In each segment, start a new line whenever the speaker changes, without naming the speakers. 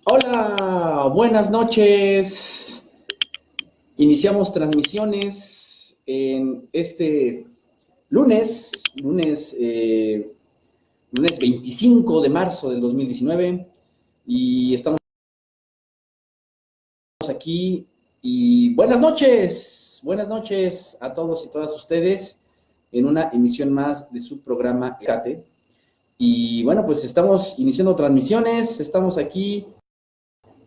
Hola, buenas noches. Iniciamos transmisiones en este lunes 25 de marzo del 2019 y estamos aquí y buenas noches a todos y todas ustedes en una emisión más de su programa Cate. Y bueno, pues estamos iniciando transmisiones, estamos aquí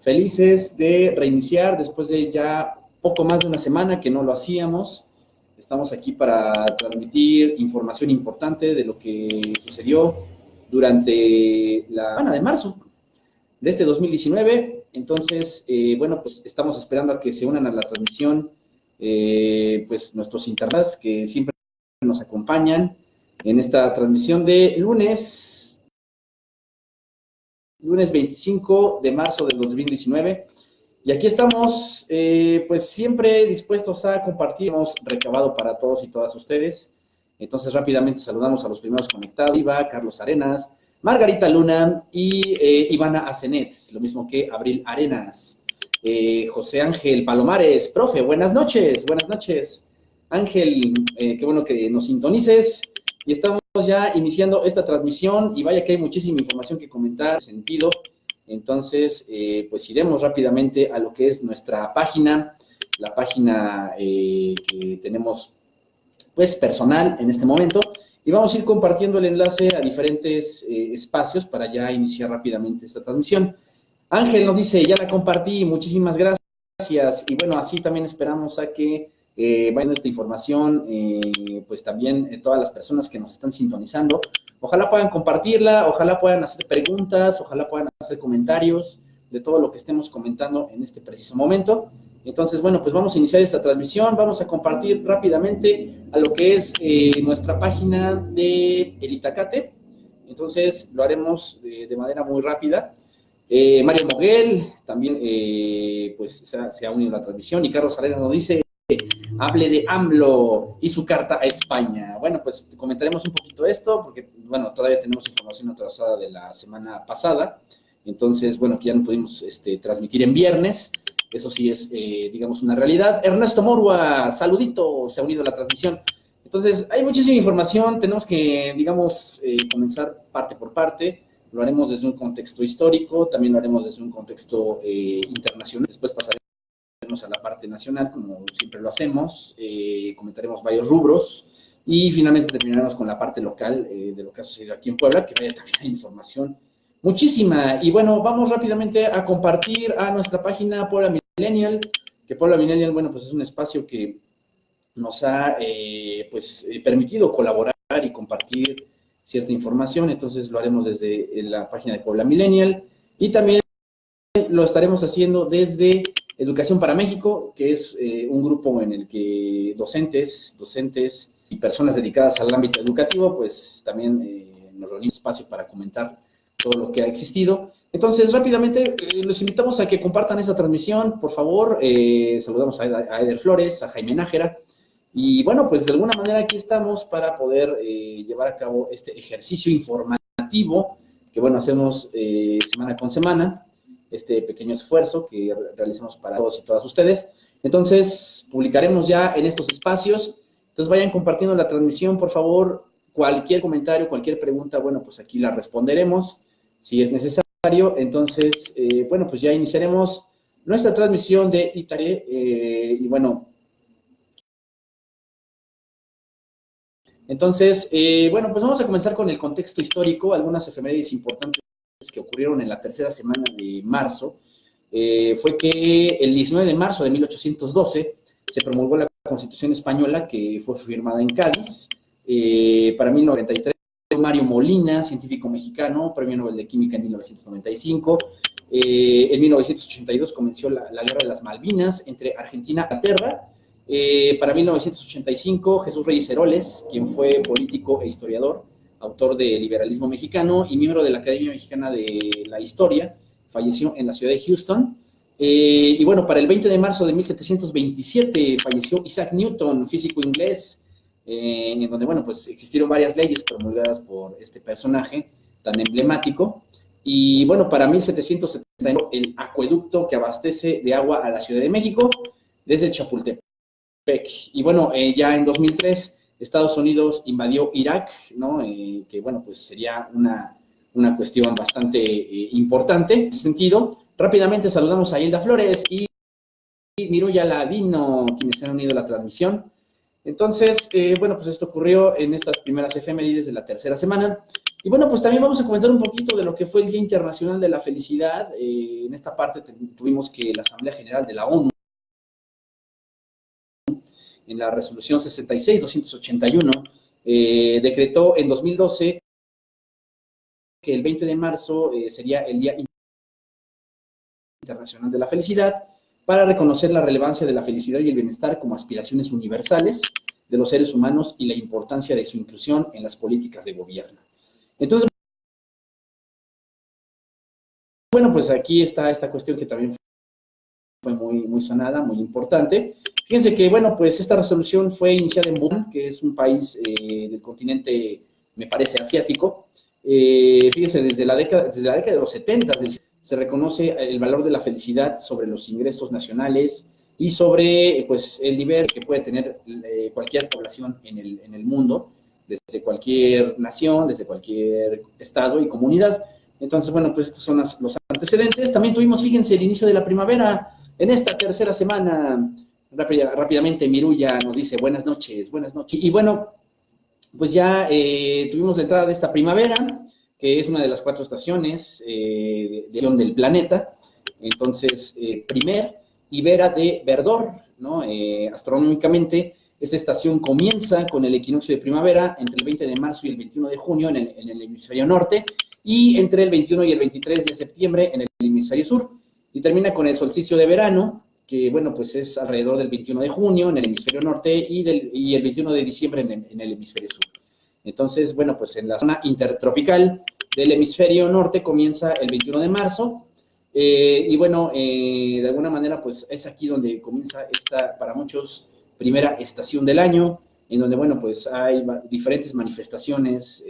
felices de reiniciar después de ya poco más de una semana que no lo hacíamos. Estamos aquí para transmitir información importante de lo que sucedió durante la semana de marzo de este 2019. Entonces, bueno, pues estamos esperando a que se unan a la transmisión pues nuestros internautas que siempre nos acompañan en esta transmisión de lunes 25 de marzo del 2019. Y aquí estamos, pues siempre dispuestos a compartir, hemos recabado para todos y todas ustedes. Entonces rápidamente saludamos a los primeros conectados, Iva, Carlos Arenas, Margarita Luna y Ivana Asenet, lo mismo que Abril Arenas. José Ángel Palomares, profe, buenas noches. Ángel, qué bueno que nos sintonices y estamos ya iniciando esta transmisión y vaya que hay muchísima información que comentar en sentido. Entonces, pues iremos rápidamente a lo que es nuestra página, la página que tenemos pues personal en este momento, y vamos a ir compartiendo el enlace a diferentes espacios para ya iniciar rápidamente esta transmisión. Ángel nos dice, ya la compartí, muchísimas gracias, y bueno, así también esperamos a que vayan esta información, pues también todas las personas que nos están sintonizando, ojalá puedan compartirla, ojalá puedan hacer preguntas, ojalá puedan hacer comentarios de todo lo que estemos comentando en este preciso momento. Entonces, bueno, pues vamos a iniciar esta transmisión, vamos a compartir rápidamente a lo que es nuestra página de El Itacate. Entonces, lo haremos de manera muy rápida. Mario Moguel también pues se ha unido a la transmisión y Carlos Arenas nos dice, hable de AMLO y su carta a España. Bueno, pues comentaremos un poquito esto porque, bueno, todavía tenemos información atrasada de la semana pasada. Entonces, bueno, que ya no pudimos transmitir en viernes. Eso sí es, digamos, una realidad. Ernesto Morua, saludito, se ha unido a la transmisión. Entonces, hay muchísima información, tenemos que, digamos, comenzar parte por parte. Lo haremos desde un contexto histórico, también lo haremos desde un contexto internacional. Después pasaremos a la parte nacional, como siempre lo hacemos. Comentaremos varios rubros. Y finalmente terminaremos con la parte local de lo que ha sucedido aquí en Puebla, que vaya también hay información muchísima. Y bueno, vamos rápidamente a compartir a nuestra página Puebla Millennial, que Puebla Millennial, bueno, pues es un espacio que nos ha permitido colaborar y compartir cierta información. Entonces lo haremos desde la página de Puebla Millennial y también lo estaremos haciendo desde Educación para México, que es un grupo en el que docentes y personas dedicadas al ámbito educativo, pues también nos reunimos espacio para comentar todo lo que ha existido. Entonces, rápidamente, los invitamos a que compartan esta transmisión, por favor. Saludamos a Eder Flores, a Jaime Nájera. Y bueno, pues de alguna manera aquí estamos para poder llevar a cabo este ejercicio informativo que, bueno, hacemos semana con semana, este pequeño esfuerzo que realizamos para todos y todas ustedes. Entonces, publicaremos ya en estos espacios. Entonces, vayan compartiendo la transmisión, por favor. Cualquier comentario, cualquier pregunta, bueno, pues aquí la responderemos si es necesario. Entonces, bueno, pues ya iniciaremos nuestra transmisión de Itare. Y bueno, entonces, bueno, pues vamos a comenzar con el contexto histórico, algunas efemérides importantes que ocurrieron en la tercera semana de marzo. Fue que el 19 de marzo de 1812 se promulgó la Constitución Española, que fue firmada en Cádiz. Para 1993, Mario Molina, científico mexicano, premio Nobel de Química en 1995. En 1982 comenzó la Guerra de las Malvinas entre Argentina y Inglaterra. Para 1985, Jesús Reyes Heroles, quien fue político e historiador, autor de Liberalismo Mexicano y miembro de la Academia Mexicana de la Historia, falleció en la ciudad de Houston. Y bueno, para el 20 de marzo de 1727 falleció Isaac Newton, físico inglés, en donde, bueno, pues existieron varias leyes promulgadas por este personaje tan emblemático. y bueno, para 1779 el acueducto que abastece de agua a la Ciudad de México desde Chapultepec. Y bueno, ya en 2003 Estados Unidos invadió Irak, ¿no? Que bueno, pues sería una cuestión bastante importante en ese sentido. Rápidamente saludamos a Hilda Flores y Miruya Ladino, quienes se han unido a la transmisión. Entonces, bueno, pues esto ocurrió en estas primeras efemérides de la tercera semana. Y bueno, pues también vamos a comentar un poquito de lo que fue el Día Internacional de la Felicidad. En esta parte tuvimos que la Asamblea General de la ONU, en la resolución 66-281, decretó en 2012 que el 20 de marzo sería el Día Internacional de la Felicidad, para reconocer la relevancia de la felicidad y el bienestar como aspiraciones universales de los seres humanos y la importancia de su inclusión en las políticas de gobierno. Entonces, bueno, pues aquí está esta cuestión que también fue muy sonada, muy importante. Fíjense que, bueno, pues esta resolución fue iniciada en Bután, que es un país del continente, me parece, asiático. Fíjense, desde la década de los 70 se reconoce el valor de la felicidad sobre los ingresos nacionales y sobre, pues, el nivel que puede tener cualquier población en el mundo, desde cualquier nación, desde cualquier estado y comunidad. Entonces, bueno, pues estos son los antecedentes. También tuvimos, fíjense, el inicio de la primavera en esta tercera semana. Rápidamente Miruya nos dice buenas noches, buenas noches. Y bueno, pues ya tuvimos la entrada de esta primavera, que es una de las 4 estaciones del planeta. Entonces, primer Ibera de Verdor, ¿no? Astronómicamente, esta estación comienza con el equinoccio de primavera entre el 20 de marzo y el 21 de junio en el hemisferio norte, y entre el 21 y el 23 de septiembre en el hemisferio sur, y termina con el solsticio de verano, que bueno, pues es alrededor del 21 de junio en el hemisferio norte y el 21 de diciembre en el hemisferio sur. Entonces, bueno, pues en la zona intertropical del hemisferio norte comienza el 21 de marzo, y bueno, de alguna manera, pues es aquí donde comienza esta, para muchos, primera estación del año, en donde, bueno, pues hay diferentes manifestaciones,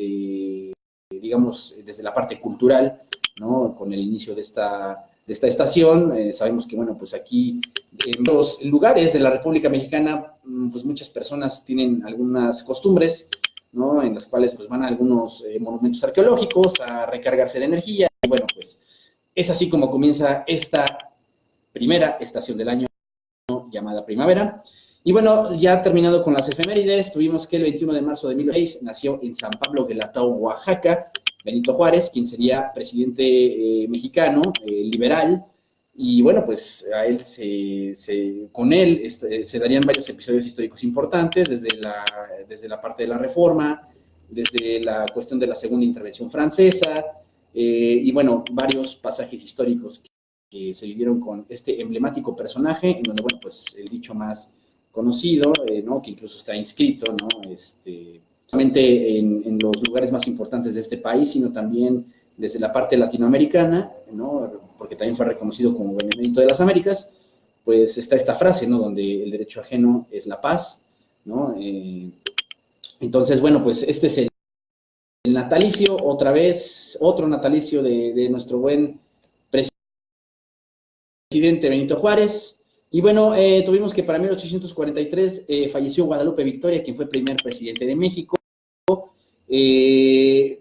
digamos, desde la parte cultural, ¿no? Con el inicio de esta estación, sabemos que, bueno, pues aquí en los lugares de la República Mexicana, pues muchas personas tienen algunas costumbres, ¿no? En las cuales pues van a algunos monumentos arqueológicos a recargarse de energía, y bueno, pues es así como comienza esta primera estación del año, ¿no? Llamada primavera. Y bueno, ya terminado con las efemérides, tuvimos que el 21 de marzo de 1906 nació en San Pablo Guelatao, Oaxaca, Benito Juárez, quien sería presidente mexicano, liberal, y bueno, pues a él con él se darían varios episodios históricos importantes, desde la parte de la Reforma, desde la cuestión de la segunda intervención francesa, y bueno, varios pasajes históricos que se vivieron con este emblemático personaje, en donde, bueno, pues el dicho más conocido, ¿no? Que incluso está inscrito, ¿no? Solamente en los lugares más importantes de este país, sino también desde la parte latinoamericana, ¿no? Porque también fue reconocido como Benemérito de las Américas, pues está esta frase, ¿no? Donde el derecho ajeno es la paz, ¿no? Entonces, bueno, pues este es el natalicio, otra vez, otro natalicio de nuestro buen presidente Benito Juárez. Y bueno, tuvimos que para 1843 falleció Guadalupe Victoria, quien fue primer presidente de México.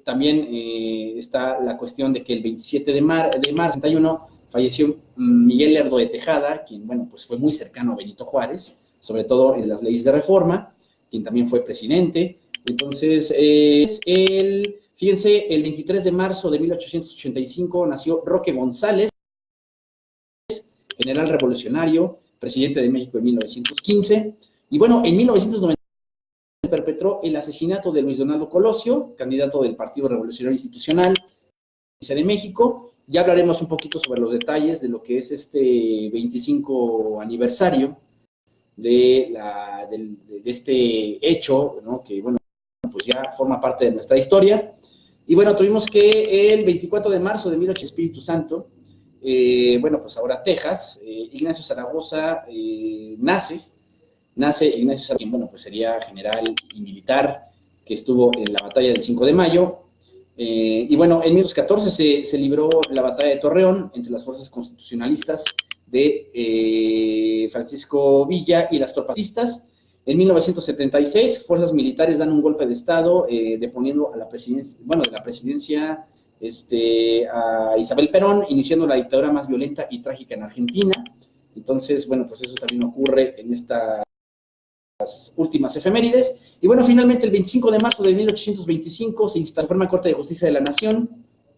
También está la cuestión de que el 27 de marzo de 61 falleció Miguel Lerdo de Tejada, quien, bueno, pues fue muy cercano a Benito Juárez, sobre todo en las leyes de reforma, quien también fue presidente. Entonces, fíjense, el 23 de marzo de 1885 nació Roque González, general revolucionario, presidente de México en 1915, y bueno, en 1990 se perpetró el asesinato de Luis Donaldo Colosio, candidato del Partido Revolucionario Institucional de México. Ya hablaremos un poquito sobre los detalles de lo que es este 25 aniversario de este hecho, ¿no? Que, bueno, pues ya forma parte de nuestra historia. Y bueno, tuvimos que el 24 de marzo de 1800, Espíritu Santo, bueno, pues ahora Texas, Ignacio Zaragoza nace Ignacio Zaragoza, quien, bueno, pues sería general y militar que estuvo en la batalla del 5 de mayo, Y bueno, en 1914 se libró la batalla de Torreón entre las fuerzas constitucionalistas de Francisco Villa y las tropas fascistas. En 1976, fuerzas militares dan un golpe de Estado, deponiendo a la presidencia, bueno, de la presidencia a Isabel Perón, iniciando la dictadura más violenta y trágica en Argentina. Entonces, bueno, pues eso también ocurre en estas últimas efemérides. Y bueno, finalmente el 25 de marzo de 1825 se instala la Suprema Corte de Justicia de la Nación,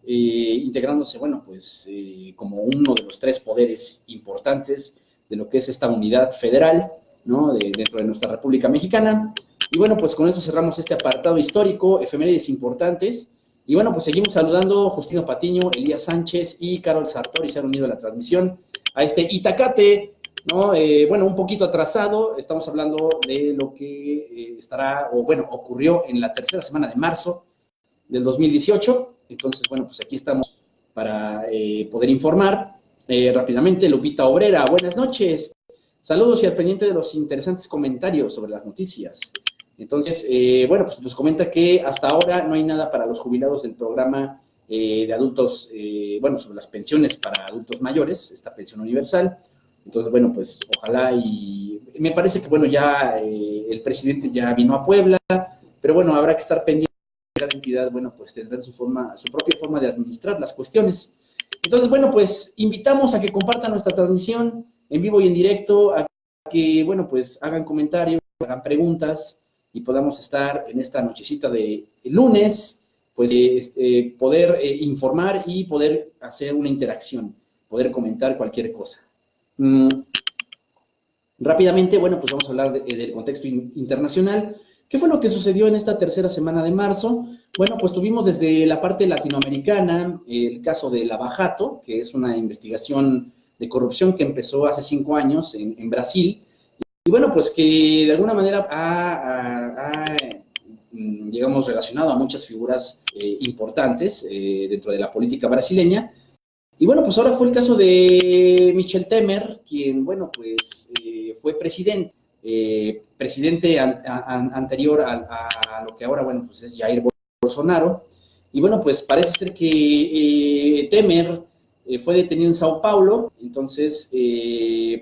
integrándose, bueno, pues como uno de los tres poderes importantes de lo que es esta unidad federal, ¿no? Dentro de nuestra República Mexicana. Y bueno, pues con esto cerramos este apartado histórico, efemérides importantes. Y bueno, pues seguimos saludando a Justino Patiño, Elías Sánchez y Carol Sartori, se han unido a la transmisión, a este Itacate, ¿no? Bueno, un poquito atrasado, estamos hablando de lo que estará, o bueno, ocurrió en la tercera semana de marzo del 2018. Entonces, bueno, pues aquí estamos para poder informar rápidamente. Lupita Obrera, buenas noches. Saludos y al pendiente de los interesantes comentarios sobre las noticias. Entonces, bueno, pues nos comenta que hasta ahora no hay nada para los jubilados del programa de adultos, bueno, sobre las pensiones para adultos mayores, esta pensión universal. Entonces, bueno, pues ojalá y me parece que, bueno, ya el presidente ya vino a Puebla, pero bueno, habrá que estar pendiente. Cada entidad, bueno, pues tendrá su propia forma de administrar las cuestiones. Entonces, bueno, pues invitamos a que compartan nuestra transmisión en vivo y en directo, a que, bueno, pues hagan comentarios, hagan preguntas y podamos estar en esta nochecita de lunes, pues poder informar y poder hacer una interacción, poder comentar cualquier cosa. Rápidamente, bueno, pues vamos a hablar del contexto internacional. ¿Qué fue lo que sucedió en esta tercera semana de marzo? Bueno, pues tuvimos desde la parte latinoamericana el caso de Lava Jato, que es una investigación de corrupción que empezó hace 5 años en Brasil, y bueno, pues que de alguna manera digamos, relacionado a muchas figuras importantes dentro de la política brasileña. Y bueno, pues ahora fue el caso de Michel Temer, quien, bueno, pues fue presidente anterior a lo que ahora, bueno, pues es Jair Bolsonaro. Y bueno, pues parece ser que Temer fue detenido en Sao Paulo, entonces,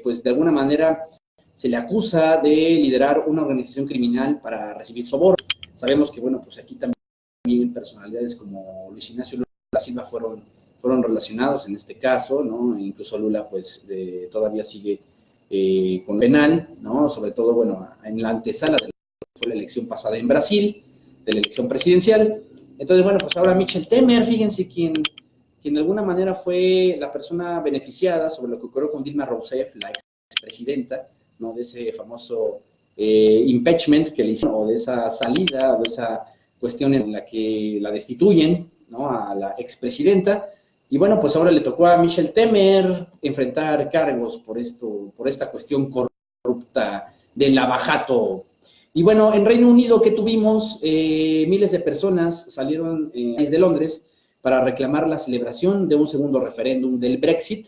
pues de alguna manera se le acusa de liderar una organización criminal para recibir soborno. Sabemos que, bueno, pues aquí también personalidades como Luis Ignacio Lula da Silva fueron relacionados en este caso, ¿no? Incluso Lula, pues, todavía sigue con penal, ¿no? Sobre todo, bueno, en la antesala de la elección pasada en Brasil, de la elección presidencial. Entonces, bueno, pues ahora Michel Temer, fíjense, quien de alguna manera fue la persona beneficiada sobre lo que ocurrió con Dilma Rousseff, la expresidenta, ¿no? De ese famoso impeachment que le hicieron, o de esa salida, o de esa cuestión en la que la destituyen, ¿no? A la expresidenta. Y bueno, pues ahora le tocó a Michel Temer enfrentar cargos por esta cuestión corrupta del Lava Jato. Y bueno, en Reino Unido, ¿qué tuvimos? Miles de personas salieron desde Londres para reclamar la celebración de un segundo referéndum del Brexit,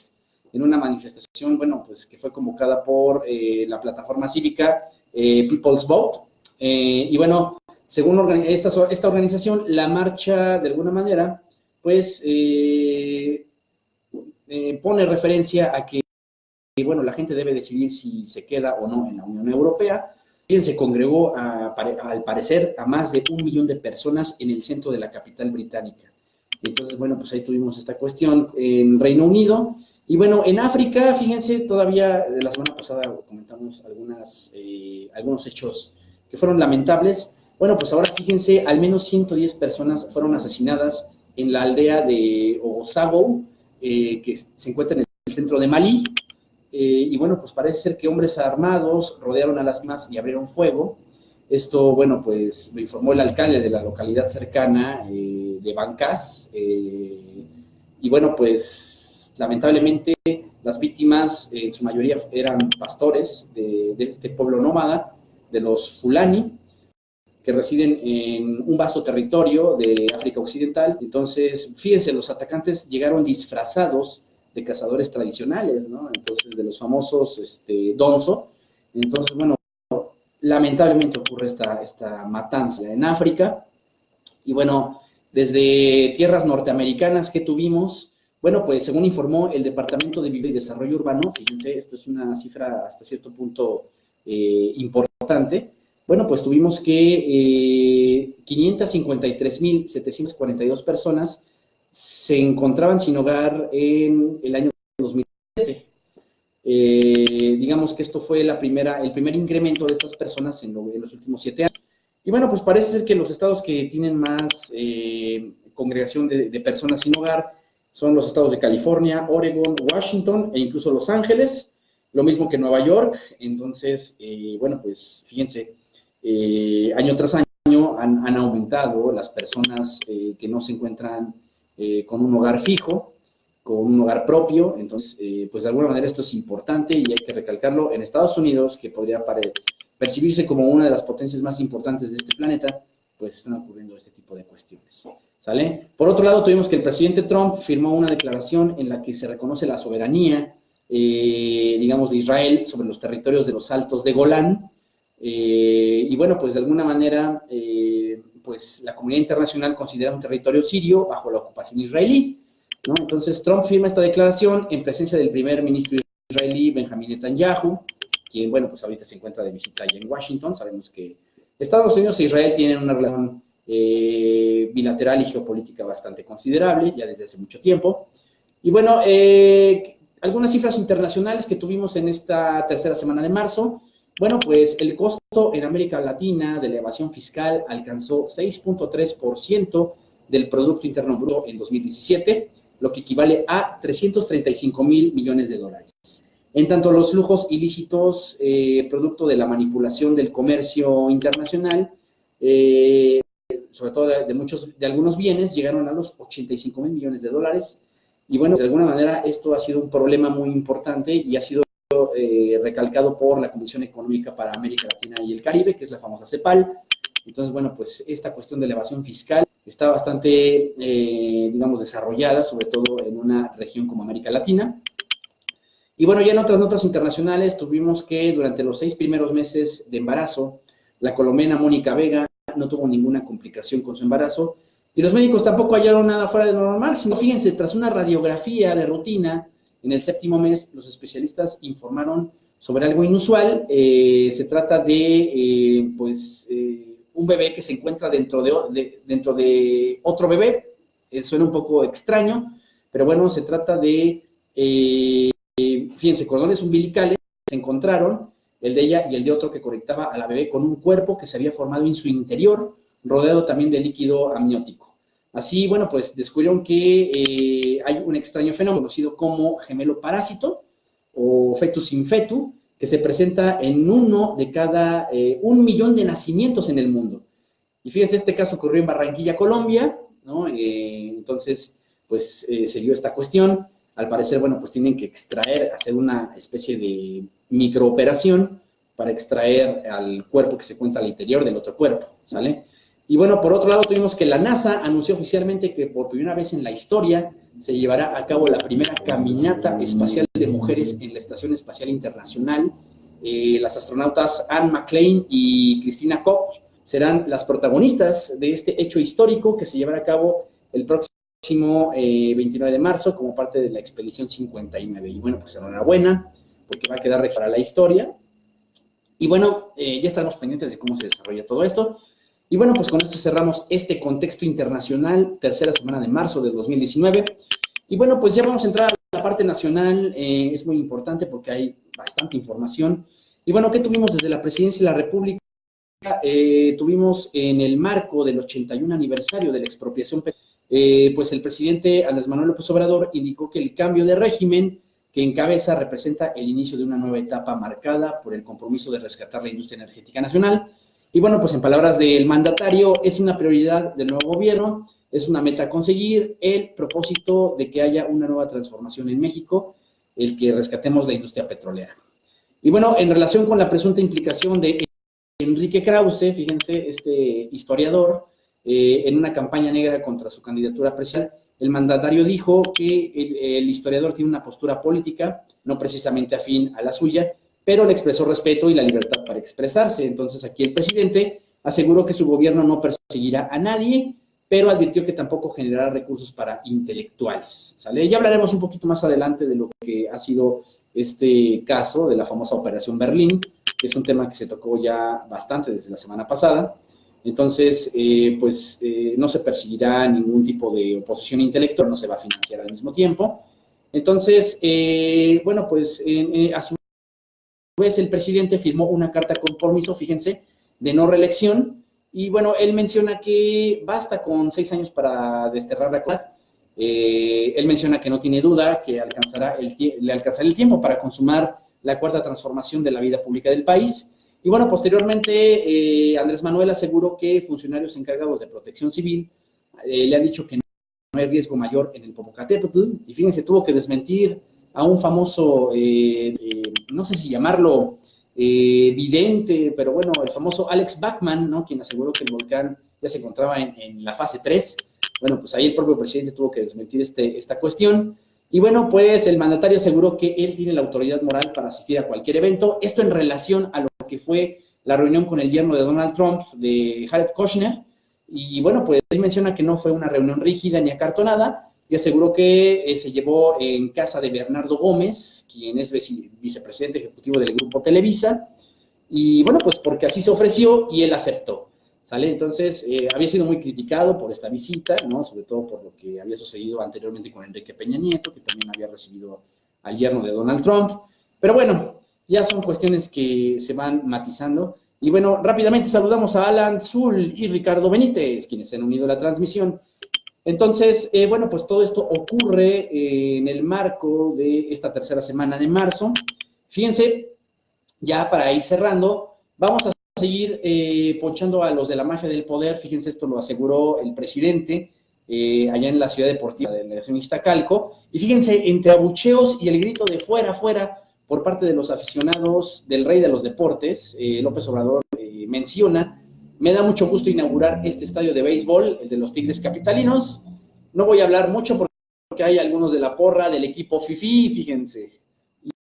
en una manifestación, bueno, pues que fue convocada por la plataforma cívica People's Vote. Y bueno, según esta organización, la marcha, de alguna manera, pues pone referencia a que, bueno, la gente debe decidir si se queda o no en la Unión Europea. Quien se congregó, al parecer, a más de 1 millón de personas en el centro de la capital británica. Entonces, bueno, pues ahí tuvimos esta cuestión en Reino Unido. Y bueno, en África, fíjense, todavía la semana pasada comentamos algunos hechos que fueron lamentables. Bueno, pues ahora fíjense, al menos 110 personas fueron asesinadas en la aldea de Ogosago, que se encuentra en el centro de Malí. Y bueno, pues parece ser que hombres armados rodearon a las mismas y abrieron fuego. Esto, bueno, pues lo informó el alcalde de la localidad cercana de Bancas. Y bueno, pues lamentablemente las víctimas en su mayoría eran pastores de este pueblo nómada, de los Fulani, que residen en un vasto territorio de África Occidental. Entonces, fíjense, los atacantes llegaron disfrazados de cazadores tradicionales, ¿no? Entonces, de los famosos Donzo. Entonces, bueno, lamentablemente ocurre esta matanza en África. Y bueno, desde tierras norteamericanas que tuvimos. Bueno, pues según informó el Departamento de Vivienda y Desarrollo Urbano, fíjense, esto es una cifra hasta cierto punto importante. Bueno, pues tuvimos que 553.742 personas se encontraban sin hogar en el año 2007. Digamos que esto fue el primer incremento de estas personas en los últimos 7 años. Y bueno, pues parece ser que los estados que tienen más congregación de personas sin hogar son los estados de California, Oregon, Washington e incluso Los Ángeles, lo mismo que Nueva York. Entonces, bueno, pues fíjense, año tras año han aumentado las personas que no se encuentran con un hogar fijo, con un hogar propio. Entonces, pues de alguna manera esto es importante y hay que recalcarlo. En Estados Unidos, que podría percibirse como una de las potencias más importantes de este planeta, pues están ocurriendo este tipo de cuestiones, ¿sale? Por otro lado, tuvimos que el presidente Trump firmó una declaración en la que se reconoce la soberanía, digamos, de Israel sobre los territorios de los Altos de Golán, y bueno, pues de alguna manera, pues la comunidad internacional considera un territorio sirio bajo la ocupación israelí, ¿no? Entonces Trump firma esta declaración en presencia del primer ministro israelí Benjamín Netanyahu, quien, bueno, pues ahorita se encuentra de visita allá en Washington. Sabemos que Estados Unidos e Israel tienen una relación bilateral y geopolítica bastante considerable, ya desde hace mucho tiempo. Y bueno, algunas cifras internacionales que tuvimos en esta tercera semana de marzo. Bueno, pues el costo en América Latina de la evasión fiscal alcanzó 6.3% del Producto Interno Bruto en 2017, lo que equivale a 335,000 millones de dólares. En tanto, los flujos ilícitos, producto de la manipulación del comercio internacional, sobre todo de algunos bienes, llegaron a los 85,000 millones de dólares. Y bueno, de alguna manera esto ha sido un problema muy importante y ha sido recalcado por la Comisión Económica para América Latina y el Caribe, que es la famosa CEPAL. Entonces, bueno, pues esta cuestión de la evasión fiscal está bastante, digamos, desarrollada, sobre todo en una región como América Latina. Y bueno, ya en otras notas internacionales tuvimos que durante los 6 primeros meses de embarazo, la colombiana Mónica Vega no tuvo ninguna complicación con su embarazo y los médicos tampoco hallaron nada fuera de lo normal, sino fíjense, tras una radiografía de rutina en el 7º mes, los especialistas informaron sobre algo inusual. Se trata de, un bebé que se encuentra dentro de otro bebé. Suena un poco extraño, pero bueno, se trata de... fíjense, cordones umbilicales se encontraron, el de ella y el de otro que conectaba a la bebé con un cuerpo que se había formado en su interior, rodeado también de líquido amniótico. Así, bueno, pues descubrieron que hay un extraño fenómeno conocido como gemelo parásito o fetus in fetu, que se presenta en uno de cada 1.000.000 de nacimientos en el mundo. Y fíjense, este caso ocurrió en Barranquilla, Colombia, ¿no? Entonces, pues se dio esta cuestión. Al parecer, bueno, pues tienen que hacer una especie de microoperación para extraer al cuerpo que se encuentra al interior del otro cuerpo, ¿sale? Y bueno, por otro lado, tuvimos que la NASA anunció oficialmente que por primera vez en la historia se llevará a cabo la primera caminata espacial de mujeres en la Estación Espacial Internacional. Las astronautas Anne McClain y Christina Koch serán las protagonistas de este hecho histórico que se llevará a cabo el próximo 29 de marzo como parte de la Expedición 59. Y bueno, pues enhorabuena, porque va a quedar para la historia. Y bueno, ya estamos pendientes de cómo se desarrolla todo esto. Y bueno, pues con esto cerramos este contexto internacional, tercera semana de marzo de 2019. Y bueno, pues ya vamos a entrar a la parte nacional. Es muy importante porque hay bastante información. Y bueno, ¿qué tuvimos desde la Presidencia de la República? Tuvimos en el marco del 81 aniversario de la expropiación, pues el presidente Andrés Manuel López Obrador indicó que el cambio de régimen que encabeza representa el inicio de una nueva etapa marcada por el compromiso de rescatar la industria energética nacional. Y bueno, pues en palabras del mandatario, es una prioridad del nuevo gobierno, es una meta a conseguir, el propósito de que haya una nueva transformación en México, el que rescatemos la industria petrolera. Y bueno, en relación con la presunta implicación de Enrique Krause, fíjense, este historiador, en una campaña negra contra su candidatura presidencial, el mandatario dijo que el historiador tiene una postura política, no precisamente afín a la suya, pero le expresó respeto y la libertad para expresarse. Entonces aquí el presidente aseguró que su gobierno no perseguirá a nadie, pero advirtió que tampoco generará recursos para intelectuales, ¿sale? Ya hablaremos un poquito más adelante de lo que ha sido este caso de la famosa Operación Berlín, que es un tema que se tocó ya bastante desde la semana pasada. Entonces, no se perseguirá ningún tipo de oposición intelectual, no se va a financiar al mismo tiempo. Entonces, a su vez el presidente firmó una carta de compromiso, fíjense, de no reelección. Y bueno, él menciona que basta con 6 años para desterrar la actualidad. Él menciona que no tiene duda que le alcanzará el tiempo para consumar la cuarta transformación de la vida pública del país. Y bueno, posteriormente, Andrés Manuel aseguró que funcionarios encargados de protección civil le han dicho que no hay riesgo mayor en el Popocatépetl. Y fíjense, tuvo que desmentir a un famoso, no sé si llamarlo vidente, pero bueno, el famoso Alex Bachman, ¿no? Quien aseguró que el volcán ya se encontraba en la fase 3. Bueno, pues ahí el propio presidente tuvo que desmentir esta cuestión. Y bueno, pues el mandatario aseguró que él tiene la autoridad moral para asistir a cualquier evento. Esto en relación a lo que fue la reunión con el yerno de Donald Trump, de Jared Kushner. Y bueno, pues él menciona que no fue una reunión rígida ni acartonada, y aseguró que se llevó en casa de Bernardo Gómez, quien es vicepresidente ejecutivo del Grupo Televisa, y bueno, pues porque así se ofreció y él aceptó, ¿sale? Entonces, había sido muy criticado por esta visita, ¿no? Sobre todo por lo que había sucedido anteriormente con Enrique Peña Nieto, que también había recibido al yerno de Donald Trump, pero bueno, ya son cuestiones que se van matizando. Y bueno, rápidamente saludamos a Alan Zul y Ricardo Benítez, quienes se han unido a la transmisión. Entonces, pues todo esto ocurre en el marco de esta tercera semana de marzo. Fíjense, ya para ir cerrando, vamos a seguir ponchando a los de la mafia del poder. Fíjense, esto lo aseguró el presidente allá en la ciudad deportiva de la Iztacalco. Y fíjense, entre abucheos y el grito de fuera, fuera, por parte de los aficionados del rey de los deportes, López Obrador menciona: me da mucho gusto inaugurar este estadio de béisbol, el de los Tigres Capitalinos. No voy a hablar mucho porque hay algunos de la porra del equipo FIFI, fíjense.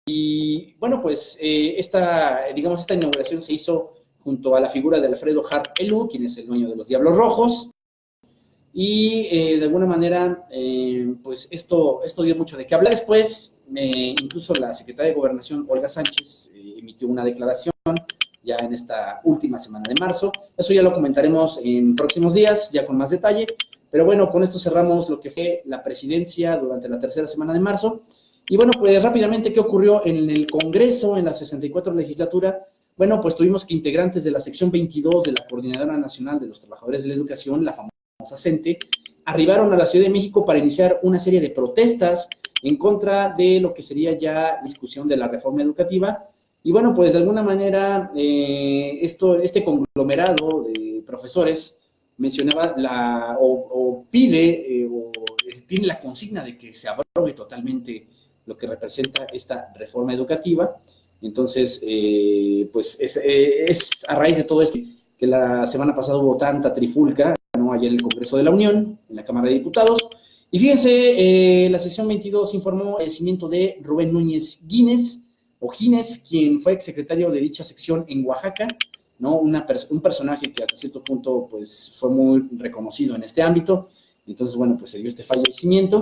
Y bueno, pues esta inauguración se hizo junto a la figura de Alfredo Harp Elú, quien es el dueño de los Diablos Rojos. Y de alguna manera, pues esto dio mucho de qué hablar. Después, incluso la secretaria de Gobernación, Olga Sánchez, emitió una declaración ya en esta última semana de marzo. Eso ya lo comentaremos en próximos días, ya con más detalle. Pero bueno, con esto cerramos lo que fue la presidencia durante la tercera semana de marzo. Y bueno, pues rápidamente, ¿qué ocurrió en el Congreso, en la 64 legislatura? Bueno, pues tuvimos que integrantes de la sección 22 de la Coordinadora Nacional de los Trabajadores de la Educación, la famosa CENTE, arribaron a la Ciudad de México para iniciar una serie de protestas en contra de lo que sería ya discusión de la reforma educativa. Y bueno, pues de alguna manera este conglomerado de profesores mencionaba tiene la consigna de que se abrogue totalmente lo que representa esta reforma educativa. Entonces, pues es a raíz de todo esto que la semana pasada hubo tanta trifulca, ¿no? Allá en el Congreso de la Unión, en la Cámara de Diputados. Y fíjense, la sesión 22 informó el fallecimiento de Rubén Núñez Gines, quien fue exsecretario de dicha sección en Oaxaca, ¿no? Un personaje que hasta cierto punto pues, fue muy reconocido en este ámbito. Entonces, bueno, pues se dio este fallecimiento.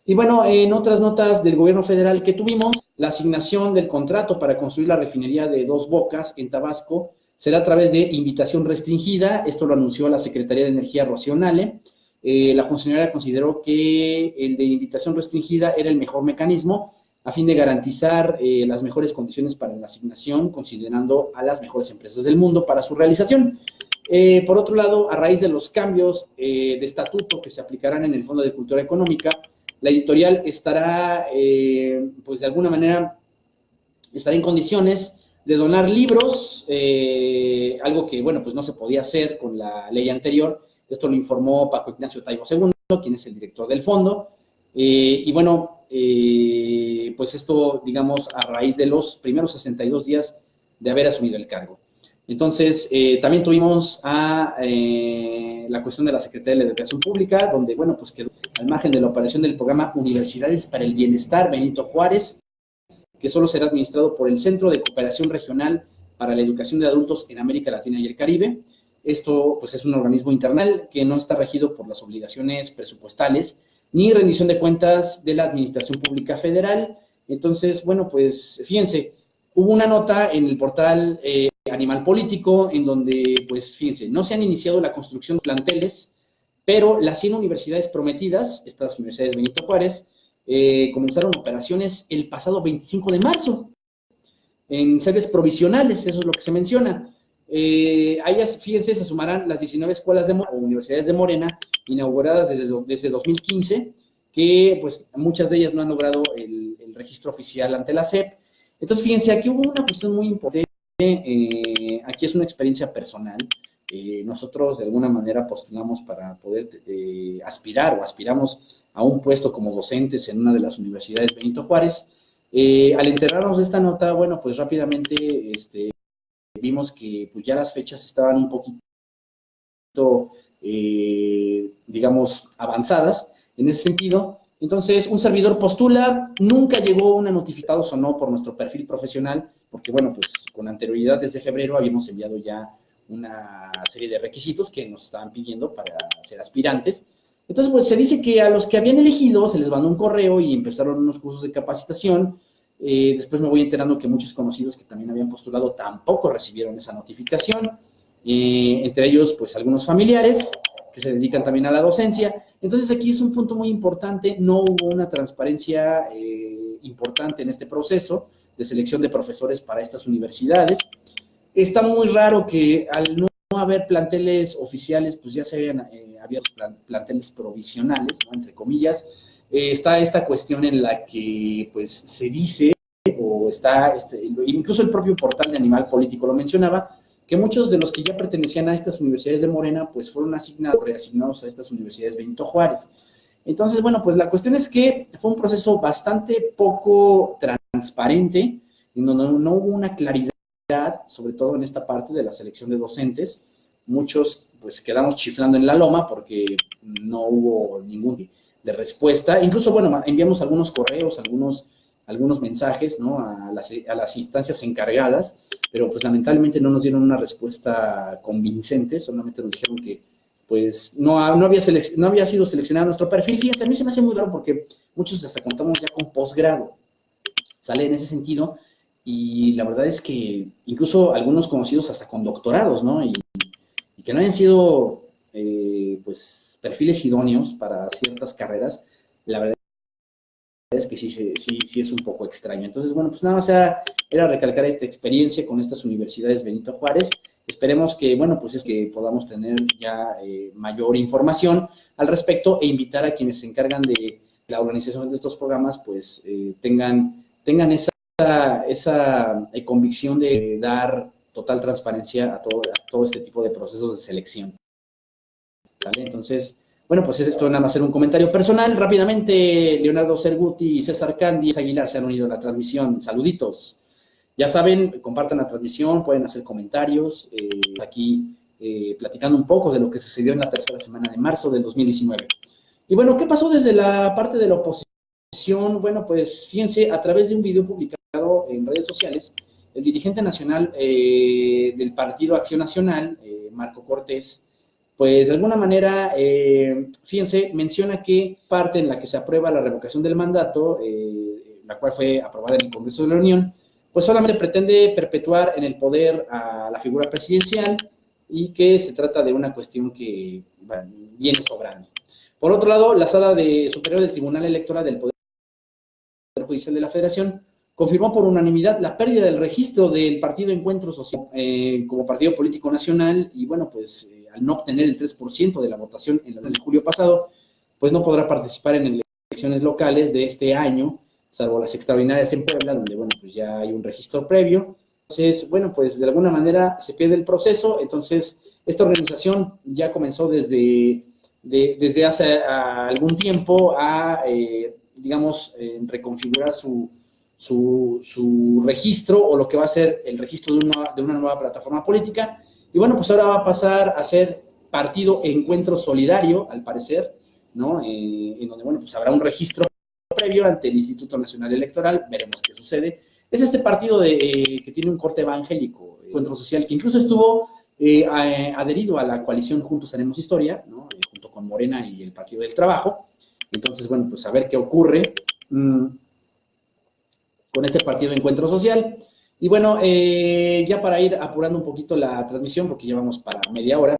Y bueno, en otras notas del gobierno federal que tuvimos, la asignación del contrato para construir la refinería de Dos Bocas en Tabasco será a través de invitación restringida. Esto lo anunció la Secretaría de Energía, Rocío Nale. La funcionaria consideró que el de invitación restringida era el mejor mecanismo a fin de garantizar las mejores condiciones para la asignación, considerando a las mejores empresas del mundo para su realización. Por otro lado, a raíz de los cambios de estatuto que se aplicarán en el Fondo de Cultura Económica, la editorial estará, pues de alguna manera, estará en condiciones de donar libros, algo que, bueno, pues no se podía hacer con la ley anterior. Esto lo informó Paco Ignacio Taibo II, quien es el director del fondo. Y bueno, pues esto, digamos, a raíz de los primeros 62 días de haber asumido el cargo. Entonces, también tuvimos la cuestión de la Secretaría de la Educación Pública, donde, bueno, pues quedó al margen de la operación del programa Universidades para el Bienestar Benito Juárez, que solo será administrado por el Centro de Cooperación Regional para la Educación de Adultos en América Latina y el Caribe. Esto pues es un organismo internal que no está regido por las obligaciones presupuestales ni rendición de cuentas de la Administración Pública Federal. Entonces, bueno, pues fíjense, hubo una nota en el portal Animal Político en donde, pues fíjense, no se han iniciado la construcción de planteles, pero las 100 universidades prometidas, estas universidades Benito Juárez, comenzaron operaciones el pasado 25 de marzo en sedes provisionales, eso es lo que se menciona. A ellas, fíjense, se sumarán las 19 escuelas o universidades de Morena, inauguradas desde 2015, que pues muchas de ellas no han logrado el registro oficial ante la SEP. Entonces, fíjense, aquí hubo una cuestión muy importante, aquí es una experiencia personal. Nosotros de alguna manera postulamos para poder aspirar o aspiramos a un puesto como docentes en una de las universidades Benito Juárez. Al enterarnos de esta nota, bueno, pues rápidamente vimos que pues ya las fechas estaban un poquito, digamos, avanzadas en ese sentido. Entonces, un servidor postula, nunca llegó una notificación o no por nuestro perfil profesional, porque bueno, pues con anterioridad desde febrero habíamos enviado ya una serie de requisitos que nos estaban pidiendo para ser aspirantes. Entonces, pues se dice que a los que habían elegido se les mandó un correo y empezaron unos cursos de capacitación. Después me voy enterando que muchos conocidos que también habían postulado tampoco recibieron esa notificación. Entre ellos, pues algunos familiares que se dedican también a la docencia. Entonces, aquí es un punto muy importante. No hubo una transparencia importante en este proceso de selección de profesores para estas universidades. Está muy raro que al no haber planteles oficiales, pues ya se habían abierto planteles provisionales, ¿no? Entre comillas. Está esta cuestión en la que pues se dice, o está, incluso el propio portal de Animal Político lo mencionaba, que muchos de los que ya pertenecían a estas universidades de Morena, pues fueron reasignados a estas universidades Benito Juárez. Entonces, bueno, pues la cuestión es que fue un proceso bastante poco transparente, en donde no hubo una claridad, sobre todo en esta parte de la selección de docentes. Muchos pues quedamos chiflando en la loma porque no hubo ningún de respuesta. Incluso, bueno, enviamos algunos correos, algunos mensajes, ¿no? a las instancias encargadas, pero pues lamentablemente no nos dieron una respuesta convincente, solamente nos dijeron que pues no había sido seleccionado nuestro perfil. Fíjense, a mí se me hace muy raro porque muchos hasta contamos ya con posgrado, sale en ese sentido, y la verdad es que incluso algunos conocidos hasta con doctorados, ¿no? Y que no hayan sido, pues, perfiles idóneos para ciertas carreras, la verdad es que sí es un poco extraño. Entonces, bueno, pues nada más era recalcar esta experiencia con estas universidades Benito Juárez. Esperemos que, bueno, pues es que podamos tener ya mayor información al respecto e invitar a quienes se encargan de la organización de estos programas, pues tengan esa convicción de dar total transparencia a todo este tipo de procesos de selección. ¿Vale? Entonces, bueno, pues esto nada más ser un comentario personal. Rápidamente, Leonardo Cerguti y César Candy Aguilar se han unido a la transmisión. Saluditos. Ya saben, compartan la transmisión, pueden hacer comentarios. Aquí platicando un poco de lo que sucedió en la tercera semana de marzo del 2019. Y bueno, ¿qué pasó desde la parte de la oposición? Bueno, pues fíjense, a través de un video publicado en redes sociales, el dirigente nacional del Partido Acción Nacional, Marco Cortés, pues de alguna manera, fíjense, menciona que parte en la que se aprueba la revocación del mandato, la cual fue aprobada en el Congreso de la Unión, pues solamente pretende perpetuar en el poder a la figura presidencial y que se trata de una cuestión que bueno, viene sobrando. Por otro lado, la Sala Superior del Tribunal Electoral del Poder Judicial de la Federación confirmó por unanimidad la pérdida del registro del Partido Encuentro Social como partido político nacional y bueno, pues al no obtener el 3% de la votación en el mes de julio pasado, pues no podrá participar en elecciones locales de este año, salvo las extraordinarias en Puebla, donde bueno, pues ya hay un registro previo. Entonces, bueno, pues de alguna manera se pierde el proceso. Entonces, esta organización ya comenzó desde hace algún tiempo a, digamos, reconfigurar su registro o lo que va a ser el registro de una nueva plataforma política. Y bueno, pues ahora va a pasar a ser Partido Encuentro Solidario, al parecer, ¿no? En donde, bueno, pues habrá un registro previo ante el Instituto Nacional Electoral, veremos qué sucede. Es este partido que tiene un corte evangélico, Encuentro Social, que incluso estuvo adherido a la coalición Juntos Haremos Historia, ¿no? Junto con Morena y el Partido del Trabajo. Entonces, bueno, pues a ver qué ocurre con este partido de Encuentro Social. Y bueno, ya para ir apurando un poquito la transmisión, porque llevamos para media hora,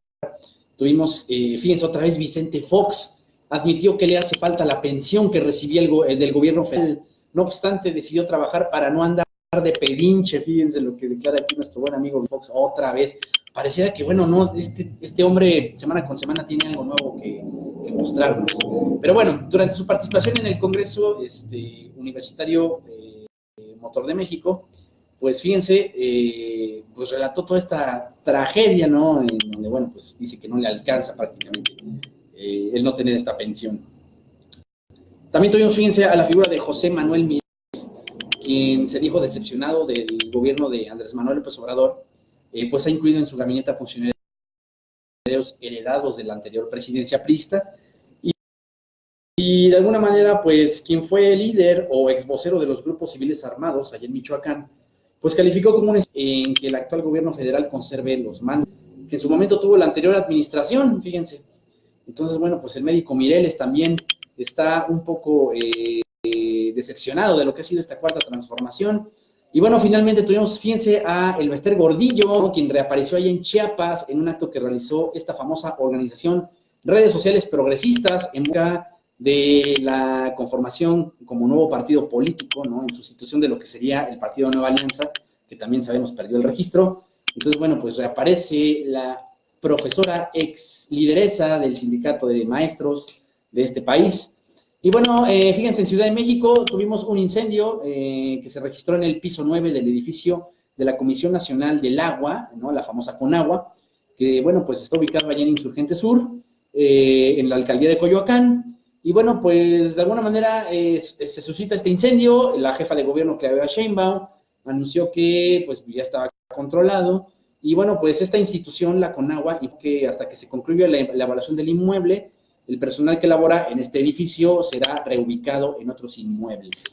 tuvimos, fíjense otra vez, Vicente Fox admitió que le hace falta la pensión que recibía el del gobierno federal. No obstante, decidió trabajar para no andar de pedinche. Fíjense lo que declara aquí nuestro buen amigo Fox otra vez. Pareciera que, bueno, no, este hombre semana con semana tiene algo nuevo que mostrarnos. Pero bueno, durante su participación en el Congreso Universitario Motor de México, pues fíjense, pues relató toda esta tragedia, ¿no? En donde, bueno, pues dice que no le alcanza prácticamente el no tener esta pensión. También tuvimos, fíjense, a la figura de José Manuel Mírez, quien se dijo decepcionado del gobierno de Andrés Manuel López Obrador, pues ha incluido en su gabinete a funcionarios heredados de la anterior presidencia priista, y de alguna manera, pues, quien fue líder o exvocero de los grupos civiles armados allá en Michoacán, pues calificó como en que el actual gobierno federal conserve los mandos, que en su momento tuvo la anterior administración, fíjense. Entonces, bueno, pues el médico Mireles también está un poco decepcionado de lo que ha sido esta cuarta transformación. Y bueno, finalmente tuvimos, fíjense, a Elbester Gordillo, quien reapareció allá en Chiapas en un acto que realizó esta famosa organización Redes Sociales Progresistas en busca de la conformación como nuevo partido político, ¿no? En sustitución de lo que sería el Partido Nueva Alianza, que también sabemos perdió el registro. Entonces, bueno, pues reaparece la profesora ex lideresa del sindicato de maestros de este país. Y bueno, fíjense, en Ciudad de México tuvimos un incendio que se registró en el piso 9 del edificio de la Comisión Nacional del Agua, ¿no? La famosa Conagua, que, bueno, pues está ubicado allá en Insurgente Sur, en la alcaldía de Coyoacán. Y bueno, pues de alguna manera se suscita este incendio. La jefa de gobierno, Claudia Sheinbaum, anunció que pues ya estaba controlado. Y bueno, pues esta institución, la Conagua, y que hasta que se concluya la evaluación del inmueble, el personal que labora en este edificio será reubicado en otros inmuebles.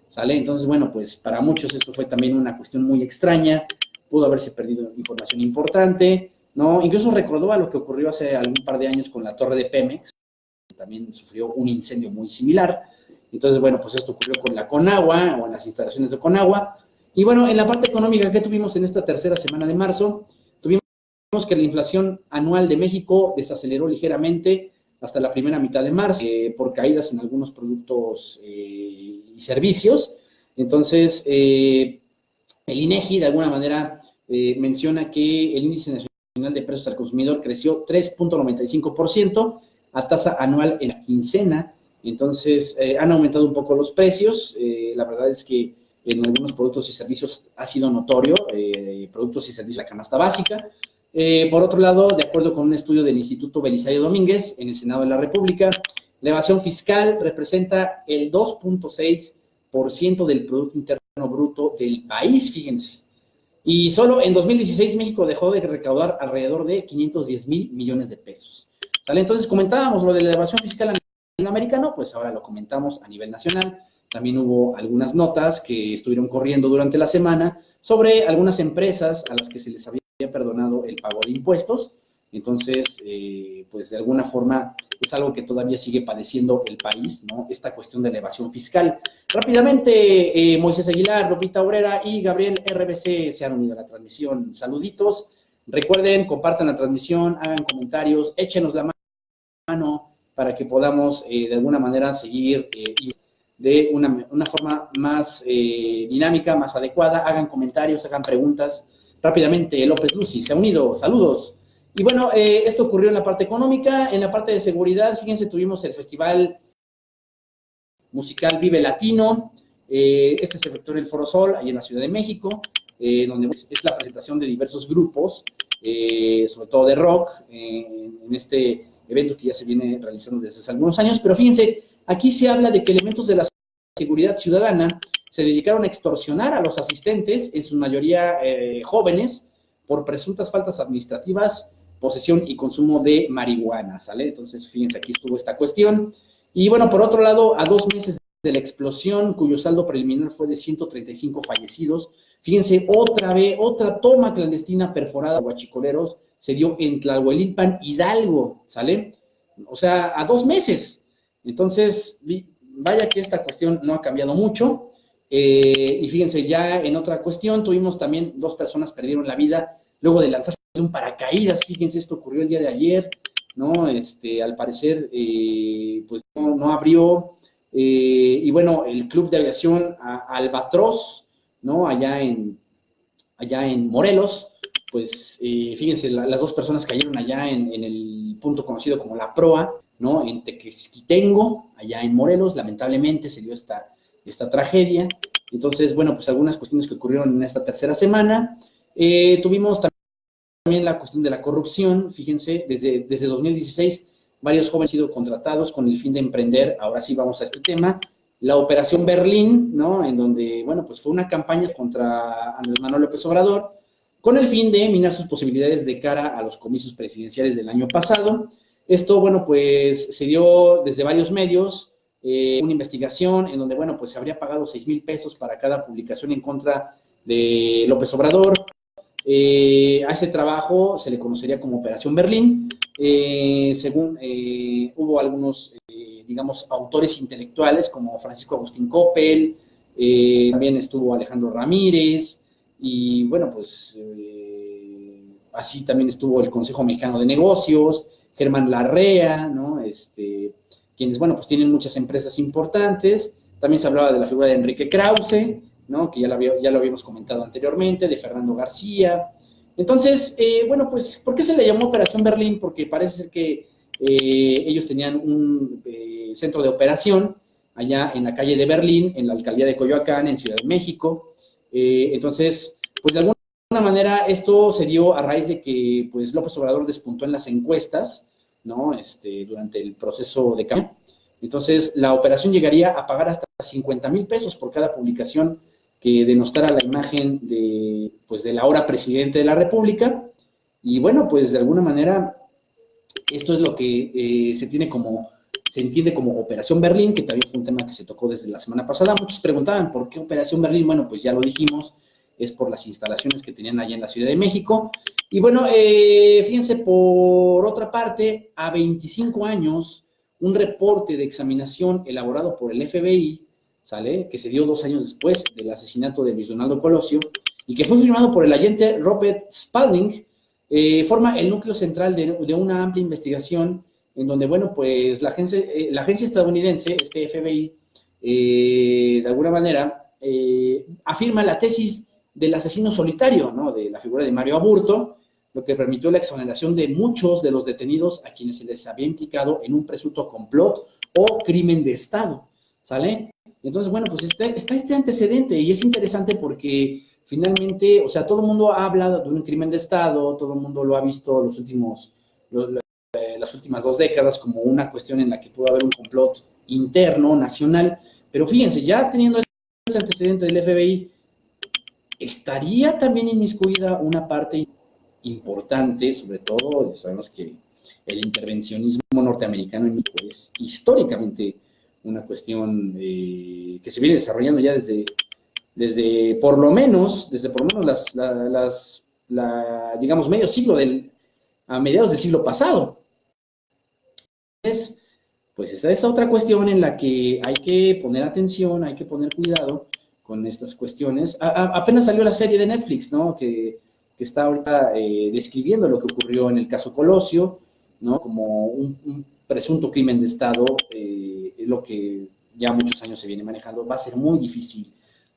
¿Sale? Entonces, bueno, pues para muchos esto fue también una cuestión muy extraña. Pudo haberse perdido información importante, ¿no? Incluso recordó a lo que ocurrió hace algún par de años con la torre de Pemex, también sufrió un incendio muy similar. Entonces, bueno, pues esto ocurrió con la Conagua o en las instalaciones de Conagua. Y bueno, en la parte económica que tuvimos en esta tercera semana de marzo, tuvimos que la inflación anual de México desaceleró ligeramente hasta la primera mitad de marzo por caídas en algunos productos y servicios. Entonces, el INEGI de alguna manera menciona que el índice nacional de precios al consumidor creció 3.95%, a tasa anual en la quincena. Entonces han aumentado un poco los precios. La verdad es que en algunos productos y servicios ha sido notorio, productos y servicios de la canasta básica. Por otro lado, de acuerdo con un estudio del Instituto Belisario Domínguez en el Senado de la República, la evasión fiscal representa el 2.6% del Producto Interno Bruto del país, fíjense. Y solo en 2016 México dejó de recaudar alrededor de 510,000 millones de pesos. ¿Sale? Entonces comentábamos lo de la evasión fiscal a nivel americano, pues ahora lo comentamos a nivel nacional. También hubo algunas notas que estuvieron corriendo durante la semana sobre algunas empresas a las que se les había perdonado el pago de impuestos. Entonces, pues de alguna forma es algo que todavía sigue padeciendo el país, ¿no? Esta cuestión de la evasión fiscal. Rápidamente, Moisés Aguilar, Lupita Obrera y Gabriel RBC se han unido a la transmisión. Saluditos. Recuerden, compartan la transmisión, hagan comentarios, échenos la mano para que podamos de alguna manera seguir de una forma más dinámica, más adecuada. Hagan comentarios, hagan preguntas. Rápidamente, López Lucy se ha unido. Saludos. Y bueno, esto ocurrió en la parte económica. En la parte de seguridad, fíjense, tuvimos el festival musical Vive Latino. Este se efectuó en el Foro Sol, ahí en la Ciudad de México, donde es la presentación de diversos grupos, sobre todo de rock, en este evento que ya se viene realizando desde hace algunos años. Pero fíjense, aquí se habla de que elementos de la seguridad ciudadana se dedicaron a extorsionar a los asistentes, en su mayoría jóvenes, por presuntas faltas administrativas, posesión y consumo de marihuana, ¿sale? Entonces, fíjense, aquí estuvo esta cuestión. Y bueno, por otro lado, a 2 meses de la explosión, cuyo saldo preliminar fue de 135 fallecidos, fíjense, otra toma clandestina perforada de huachicoleros se dio en Tlahuelilpan, Hidalgo, ¿sale? O sea, a 2 meses. Entonces, vaya que esta cuestión no ha cambiado mucho. Y fíjense, ya en otra cuestión, tuvimos también 2 personas perdieron la vida luego de lanzarse de un paracaídas. Fíjense, esto ocurrió el día de ayer, ¿no? Al parecer, pues no abrió. Y bueno, el Club de Aviación Albatros, ¿no? Allá en Morelos, pues fíjense, las 2 personas cayeron allá en el punto conocido como La Proa, ¿no? En Tequesquitengo, allá en Morelos. Lamentablemente se dio esta tragedia. Entonces, bueno, pues algunas cuestiones que ocurrieron en esta tercera semana. Tuvimos también la cuestión de la corrupción. Fíjense, desde 2016, varios jóvenes han sido contratados con el fin de emprender, ahora sí vamos a este tema, la Operación Berlín, ¿no? En donde, bueno, pues fue una campaña contra Andrés Manuel López Obrador, con el fin de minar sus posibilidades de cara a los comicios presidenciales del año pasado. Esto, bueno, pues se dio desde varios medios, una investigación en donde, bueno, pues se habría pagado 6,000 pesos para cada publicación en contra de López Obrador. A ese trabajo se le conocería como Operación Berlín. Según hubo algunos, digamos, autores intelectuales como Francisco Agustín Coppel, también estuvo Alejandro Ramírez, y bueno, pues así también estuvo el Consejo Mexicano de Negocios, Germán Larrea, ¿no? Quienes, bueno, pues tienen muchas empresas importantes. También se hablaba de la figura de Enrique Krause, ¿no? Que ya lo habíamos comentado anteriormente, de Fernando García. Entonces, bueno, pues, ¿por qué se le llamó Operación Berlín? Porque parece ser que ellos tenían un centro de operación allá en la calle de Berlín, en la alcaldía de Coyoacán, en Ciudad de México. Entonces, pues de alguna manera esto se dio a raíz de que pues López Obrador despuntó en las encuestas, ¿no? Durante el proceso de campaña. Entonces, la operación llegaría a pagar hasta 50,000 pesos por cada publicación que denostara la imagen pues, del ahora presidente de la República. Y bueno, pues de alguna manera esto es lo que se entiende como Operación Berlín, que también fue un tema que se tocó desde la semana pasada. Muchos preguntaban, ¿por qué Operación Berlín? Bueno, pues ya lo dijimos, es por las instalaciones que tenían allá en la Ciudad de México. Y bueno, fíjense, por otra parte, a 25 años, un reporte de examinación elaborado por el FBI, ¿sale? Que se dio 2 años después del asesinato de Luis Donaldo Colosio, y que fue firmado por el agente Robert Spalding, forma el núcleo central de una amplia investigación en donde, bueno, pues la agencia estadounidense, FBI, de alguna manera, afirma la tesis del asesino solitario, ¿no? De la figura de Mario Aburto, lo que permitió la exoneración de muchos de los detenidos a quienes se les había implicado en un presunto complot o crimen de Estado, ¿sale? Entonces, bueno, pues está este antecedente y es interesante porque finalmente, o sea, todo el mundo ha hablado de un crimen de Estado, todo el mundo lo ha visto las últimas 2 décadas como una cuestión en la que pudo haber un complot interno, nacional, pero fíjense, ya teniendo este antecedente del FBI, estaría también inmiscuida una parte importante, sobre todo, sabemos que el intervencionismo norteamericano en México es históricamente una cuestión que se viene desarrollando ya desde por lo menos digamos, medio siglo a mediados del siglo pasado. Entonces, pues está esa otra cuestión en la que hay que poner atención, hay que poner cuidado con estas cuestiones. Apenas salió la serie de Netflix, ¿no? Que está ahorita describiendo lo que ocurrió en el caso Colosio, ¿no? Como un presunto crimen de Estado, es lo que ya muchos años se viene manejando. Va a ser muy difícil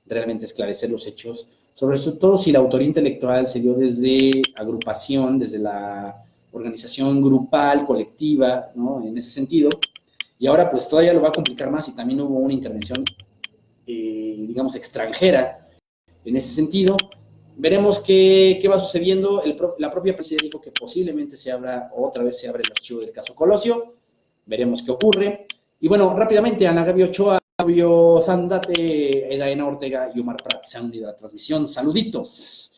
realmente esclarecer los hechos, sobre todo si la autoría intelectual se dio desde agrupación, desde la organización grupal, colectiva, ¿no? En ese sentido. Y ahora pues todavía lo va a complicar más y también hubo una intervención, digamos, extranjera en ese sentido. Veremos qué va sucediendo. La propia presidencia dijo que posiblemente otra vez se abre el archivo del caso Colosio. Veremos qué ocurre. Y bueno, rápidamente, Ana Gaby Ochoa, Fabio Sandate, Edaena Ortega y Omar Prat se han unido a la transmisión. Saluditos.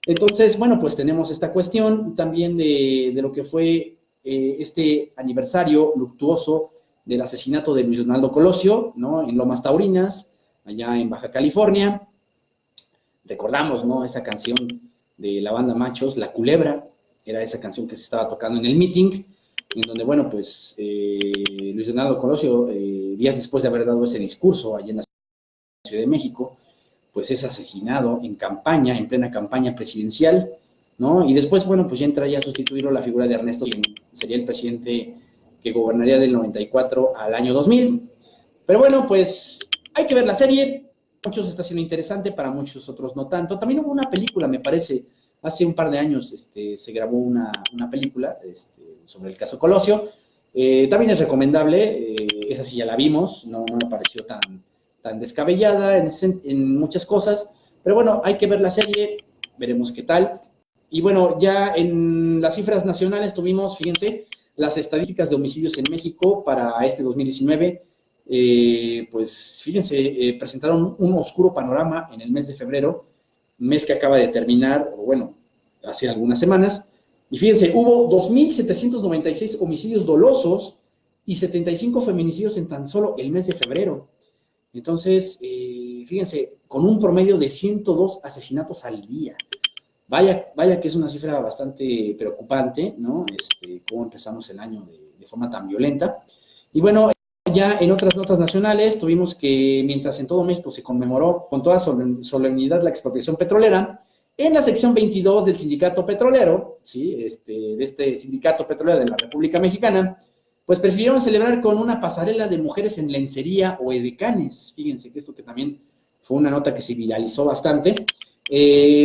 Entonces, bueno, pues tenemos esta cuestión también de lo que fue este aniversario luctuoso del asesinato de Luis Donaldo Colosio, ¿no? En Lomas Taurinas, allá en Baja California. Recordamos, ¿no? Esa canción de la banda Machos, La Culebra, era esa canción que se estaba tocando en el meeting, en donde, bueno, pues Luis Donaldo Colosio, días después de haber dado ese discurso allá en la Ciudad de México, pues es asesinado en campaña, en plena campaña presidencial, ¿no? Y después, bueno, pues ya entraría a sustituirlo la figura de Ernesto, quien sería el presidente que gobernaría del 94 al año 2000. Pero bueno, pues hay que ver la serie. Para muchos está siendo interesante, para muchos otros no tanto. También hubo una película, me parece, hace un par de años se grabó una película sobre el caso Colosio. También es recomendable, esa sí ya la vimos, no me pareció tan descabellada en muchas cosas, pero bueno, hay que ver la serie, veremos qué tal. Y bueno, ya en las cifras nacionales tuvimos, fíjense, las estadísticas de homicidios en México para este 2019, pues fíjense, presentaron un oscuro panorama en el mes de febrero, mes que acaba de terminar, o bueno, hace algunas semanas, y fíjense, hubo 2.796 homicidios dolosos y 75 feminicidios en tan solo el mes de febrero. Entonces, fíjense, con un promedio de 102 asesinatos al día. Vaya que es una cifra bastante preocupante, ¿no? Cómo empezamos el año de forma tan violenta. Y bueno, ya en otras notas nacionales tuvimos que, mientras en todo México se conmemoró con toda solemnidad la expropiación petrolera, en la sección 22 del sindicato petrolero, ¿sí? De este sindicato petrolero de la República Mexicana, pues prefirieron celebrar con una pasarela de mujeres en lencería o edecanes. Fíjense que esto que también fue una nota que se viralizó bastante.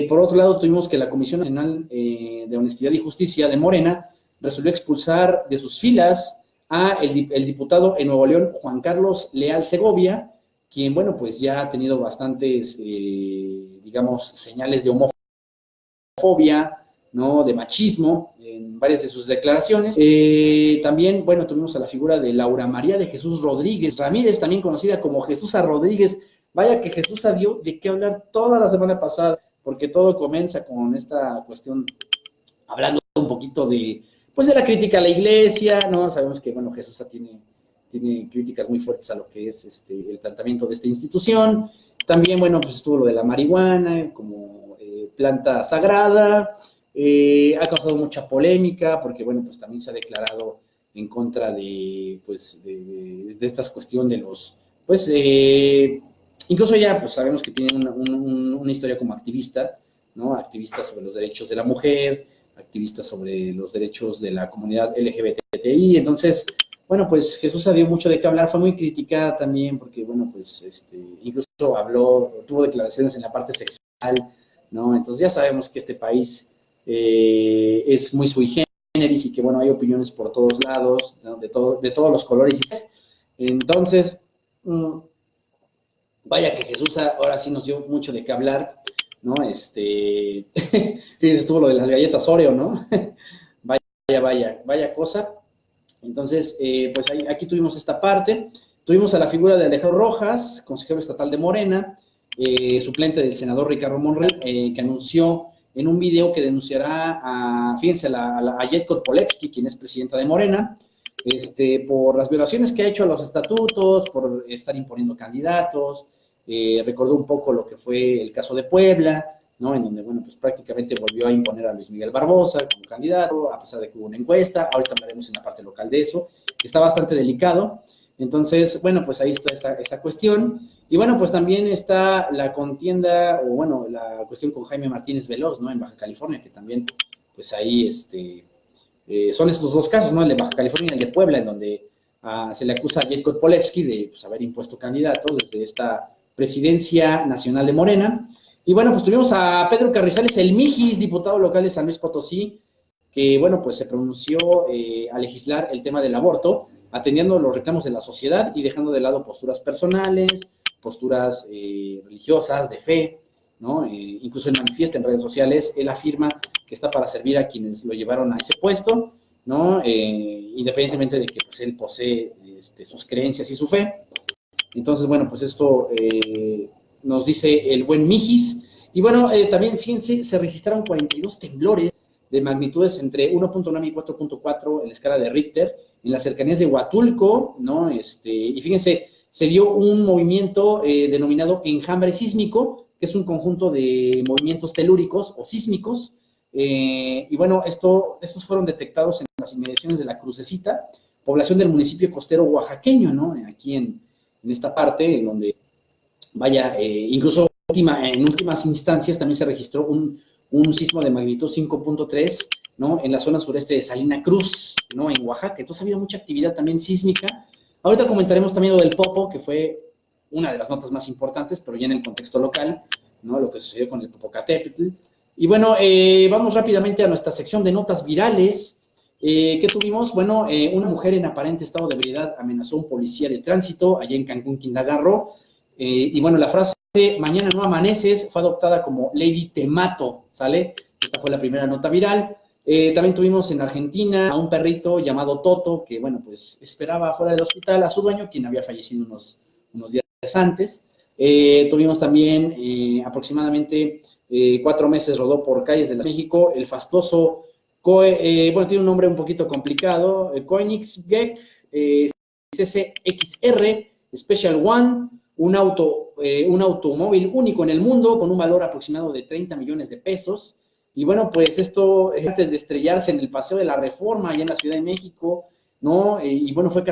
Por otro lado, tuvimos que la Comisión Nacional de Honestidad y Justicia de Morena resolvió expulsar de sus filas a el diputado en Nuevo León, Juan Carlos Leal Segovia, quien, bueno, pues ya ha tenido bastantes, digamos, señales de homofobia, ¿no? De machismo en varias de sus declaraciones. También, bueno, tuvimos a la figura de Laura María de Jesús Rodríguez Ramírez, también conocida como Jesús Rodríguez. Vaya que Jesús dio de qué hablar toda la semana pasada, porque todo comienza con esta cuestión, hablando un poquito pues de la crítica a la iglesia, ¿no? Sabemos que, bueno, Jesús tiene críticas muy fuertes a lo que es el planteamiento de esta institución. También, bueno, pues estuvo lo de la marihuana como planta sagrada. Ha causado mucha polémica, porque, bueno, pues también se ha declarado en contra pues, de esta cuestión de los, pues, incluso ya pues sabemos que tiene una historia como activista, ¿no? Activista sobre los derechos de la mujer, activista sobre los derechos de la comunidad LGBTI. Entonces, bueno, pues Jesús dio mucho de qué hablar, fue muy criticada también porque, bueno, pues incluso tuvo declaraciones en la parte sexual, ¿no? Entonces ya sabemos que este país es muy sui generis y que, bueno, hay opiniones por todos lados, ¿no? de todos los colores. Entonces, vaya que Jesús ahora sí nos dio mucho de qué hablar, ¿no? Fíjense, estuvo lo de las galletas Oreo, ¿no? vaya cosa. Entonces, pues aquí tuvimos esta parte. Tuvimos a la figura de Alejandro Rojas, consejero estatal de Morena, suplente del senador Ricardo Monreal, que anunció en un video que denunciará fíjense, a Yetko Polevsky, quien es presidenta de Morena, por las violaciones que ha hecho a los estatutos, por estar imponiendo candidatos. Recordó un poco lo que fue el caso de Puebla, ¿no? En donde, bueno, pues prácticamente volvió a imponer a Luis Miguel Barbosa como candidato, a pesar de que hubo una encuesta. Ahorita hablaremos en la parte local de eso, que está bastante delicado. Entonces, bueno, pues ahí está esa cuestión. Y bueno, pues también está la contienda, o bueno, la cuestión con Jaime Martínez Veloz, ¿no? En Baja California, que también, pues ahí, son estos dos casos, ¿no? El de Baja California y el de Puebla, en donde se le acusa a Yetko Polevsky de, pues, haber impuesto candidatos desde esta presidencia nacional de Morena. Y bueno, pues tuvimos a Pedro Carrizales, el Mijis, diputado local de San Luis Potosí, que, bueno, pues se pronunció a legislar el tema del aborto, atendiendo los reclamos de la sociedad y dejando de lado posturas personales, posturas religiosas, de fe, ¿no? Incluso él manifiesta en redes sociales, él afirma que está para servir a quienes lo llevaron a ese puesto, ¿no? Independientemente de que, pues, él posee sus creencias y su fe. Entonces, bueno, pues esto nos dice el buen Mijis. Y bueno, también, fíjense, se registraron 42 temblores de magnitudes entre 1.9 y 4.4 en la escala de Richter, en las cercanías de Huatulco, ¿no? Y fíjense, se dio un movimiento denominado enjambre sísmico, que es un conjunto de movimientos telúricos o sísmicos, Y bueno, estos fueron detectados en las inmediaciones de La Crucecita, población del municipio costero oaxaqueño, ¿no? Aquí en esta parte, en donde, vaya, incluso en últimas instancias también se registró un sismo de magnitud 5.3, ¿no? En la zona sureste de Salina Cruz, ¿no? En Oaxaca. Entonces ha habido mucha actividad también sísmica. Ahorita comentaremos también lo del Popo, que fue una de las notas más importantes, pero ya en el contexto local, ¿no? Lo que sucedió con el Popocatépetl. Y bueno, vamos rápidamente a nuestra sección de notas virales. ¿Qué tuvimos? Bueno, una mujer en aparente estado de ebriedad amenazó a un policía de tránsito allá en Cancún, Quintana Roo. Y bueno, la frase "mañana no amaneces" fue adoptada como Lady Te Mato, ¿sale? Esta fue la primera nota viral. También tuvimos en Argentina a un perrito llamado Toto, que bueno, pues esperaba fuera del hospital a su dueño, quien había fallecido unos días antes. Tuvimos también aproximadamente 4 meses rodó por calles de México el fastuoso, bueno, tiene un nombre un poquito complicado, Koenigsegg CCXR Special One, un automóvil único en el mundo con un valor aproximado de 30 millones de pesos. Y bueno, pues esto antes de estrellarse en el Paseo de la Reforma allá en la Ciudad de México, ¿no? Y bueno, fue